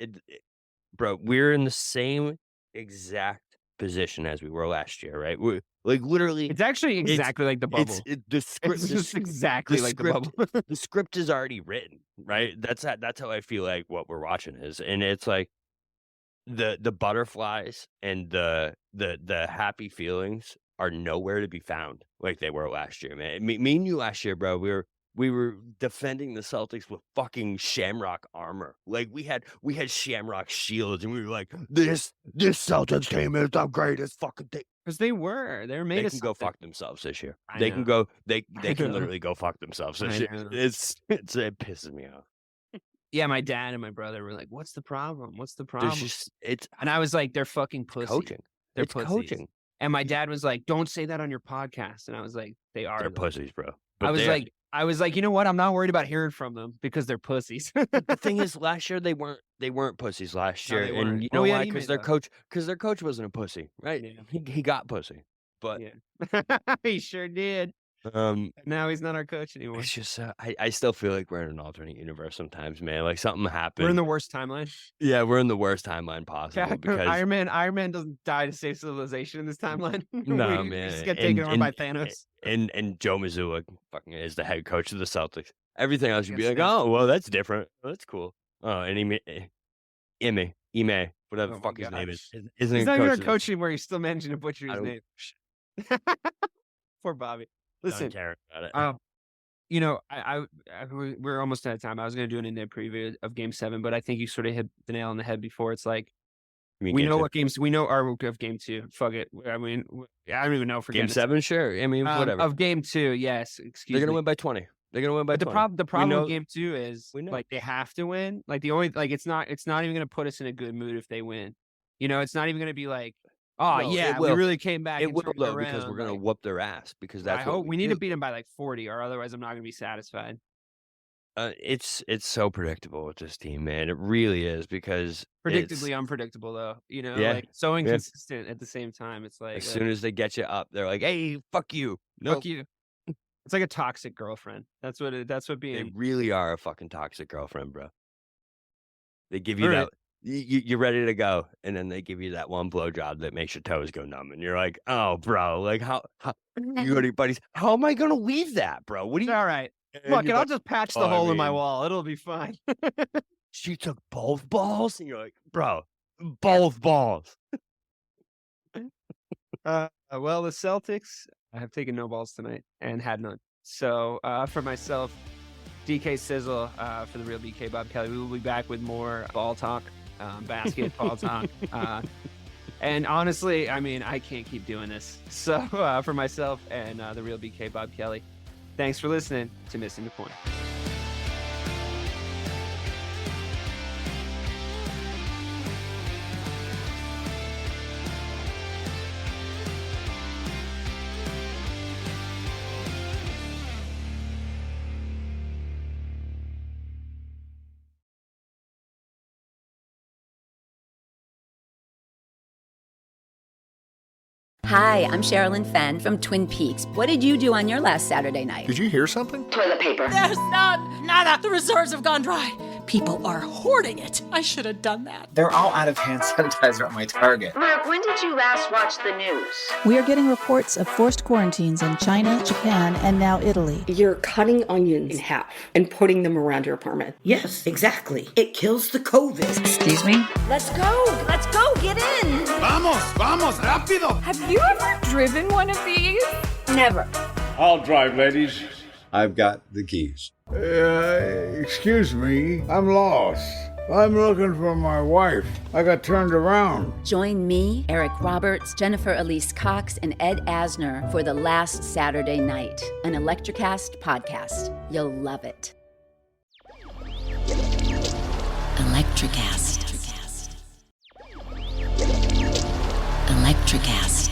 bro, we're in the same exact position as we were last year, right? We're like literally. it's actually exactly like the bubble. The script. It's just exactly like the bubble. The script is already written, right? That's how I feel like what we're watching is, and it's like the butterflies and the happy feelings are nowhere to be found like they were last year, man. Me and you last year, bro. We were defending the Celtics with fucking shamrock armor. Like we had shamrock shields, and we were like, this Celtics team is the greatest fucking thing. Because they were made. They can go fuck themselves this year. I They know. can go. They I can know. literally go fuck themselves this I year. know. It pisses me off. Yeah, my dad and my brother were like, "What's the problem? What's the problem?" It's And I was like, "They're fucking pussy. coaching. They're It's pussies." coaching. And my dad was like, "Don't say that on your podcast." And I was like, "They are. They're though." pussies, bro. I But was like, you know what? I'm not worried about hearing from them because they're pussies. the thing is, last year they weren't pussies last No, year, they and weren't. you Oh, know yeah, why? you Because made their coach wasn't a pussy, right? Yeah. He got pussy, but Yeah. He sure did. Now he's not our coach anymore. it's just I still feel like we're in an alternate universe sometimes, man. Like something happened. We're in the worst timeline. Yeah, we're in the worst timeline possible because Iron Man doesn't die to save civilization in this timeline. no, we man, just get taken over by Thanos. and Joe Mazzulla fucking is the head coach of the Celtics. Everything else you'd be Yes, like, yes. oh, well, that's different. Well, that's cool. Oh, and Ime, whatever the Oh fuck my his name gosh. is, He's isn't not even a coach. coach anymore. He's still managing to butcher I his don't- name. Poor Bobby. Listen, Don't care about it. you know, we're almost out of time. I was going to do an in-depth preview of Game 7, but I think you sort of hit the nail on the head before. It's like You mean we game know two? what games we know are of Game 2. Fuck it. I mean, I don't even know for Game 7, sure. I mean, whatever. of Game 2. Yes, excuse They're me. gonna win by 20. They're gonna win by But 20. the problem know- with Game 2 is we know. like they have to win. Like it's not even going to put us in a good mood if they win. You know, it's not even going to be like, oh No, yeah, it we will. really came back. It and will turned though because around. we're gonna Like, whoop their ass because that's I what hope we need to do. beat them by like 40, or otherwise I'm not going to be satisfied. It's so predictable with this team, man. It really is because Predictably unpredictable though. You know, Yeah, like so yeah. inconsistent at the same time. It's like as soon as they get you up, they're like, "Hey, fuck you." No, fuck you. It's like a toxic girlfriend. That's what they being. really are a fucking toxic girlfriend, bro. They give you All right. that. You're ready to go, and then they give you that one blowjob that makes your toes go numb, and you're like, "Oh, bro, like how you got your buddies? How am I gonna leave that, bro? What do you?" All right. And Fuck you're it. I'll like, just patch the "Oh, I hole in my mean, wall. It'll be fine. She took both balls, and you're like, "Bro, both balls." Well, the Celtics have taken no balls tonight and had none. So for myself, DK Sizzle, for the real BK Bob Kelly, we will be back with more ball talk, basketball talk. And honestly, I mean, I can't keep doing this. So for myself and the real BK Bob Kelly, thanks for listening to Missing the Point. Hi, I'm Sherilyn Fenn from Twin Peaks. What did you do on your last Saturday night? Did you hear something? Toilet paper. There's none. Nada. The reserves have gone dry. People are hoarding it. I should have done that. They're all out of hand sanitizer at my Target. Mark, when did you last watch the news? We are getting reports of forced quarantines in China, Japan, and now Italy. You're cutting onions in half and putting them around your apartment. Yes, exactly. It kills the COVID. Excuse me? Let's go. Let's go. Get in. Vamos, rápido! Have you ever driven one of these? Never. I'll drive, ladies. I've got the keys. Excuse me, I'm lost. I'm looking for my wife. I got turned around. Join me, Eric Roberts, Jennifer Elise Cox, and Ed Asner for The Last Saturday Night, an Electrocast podcast. You'll love it. Electrocast. Electrocast.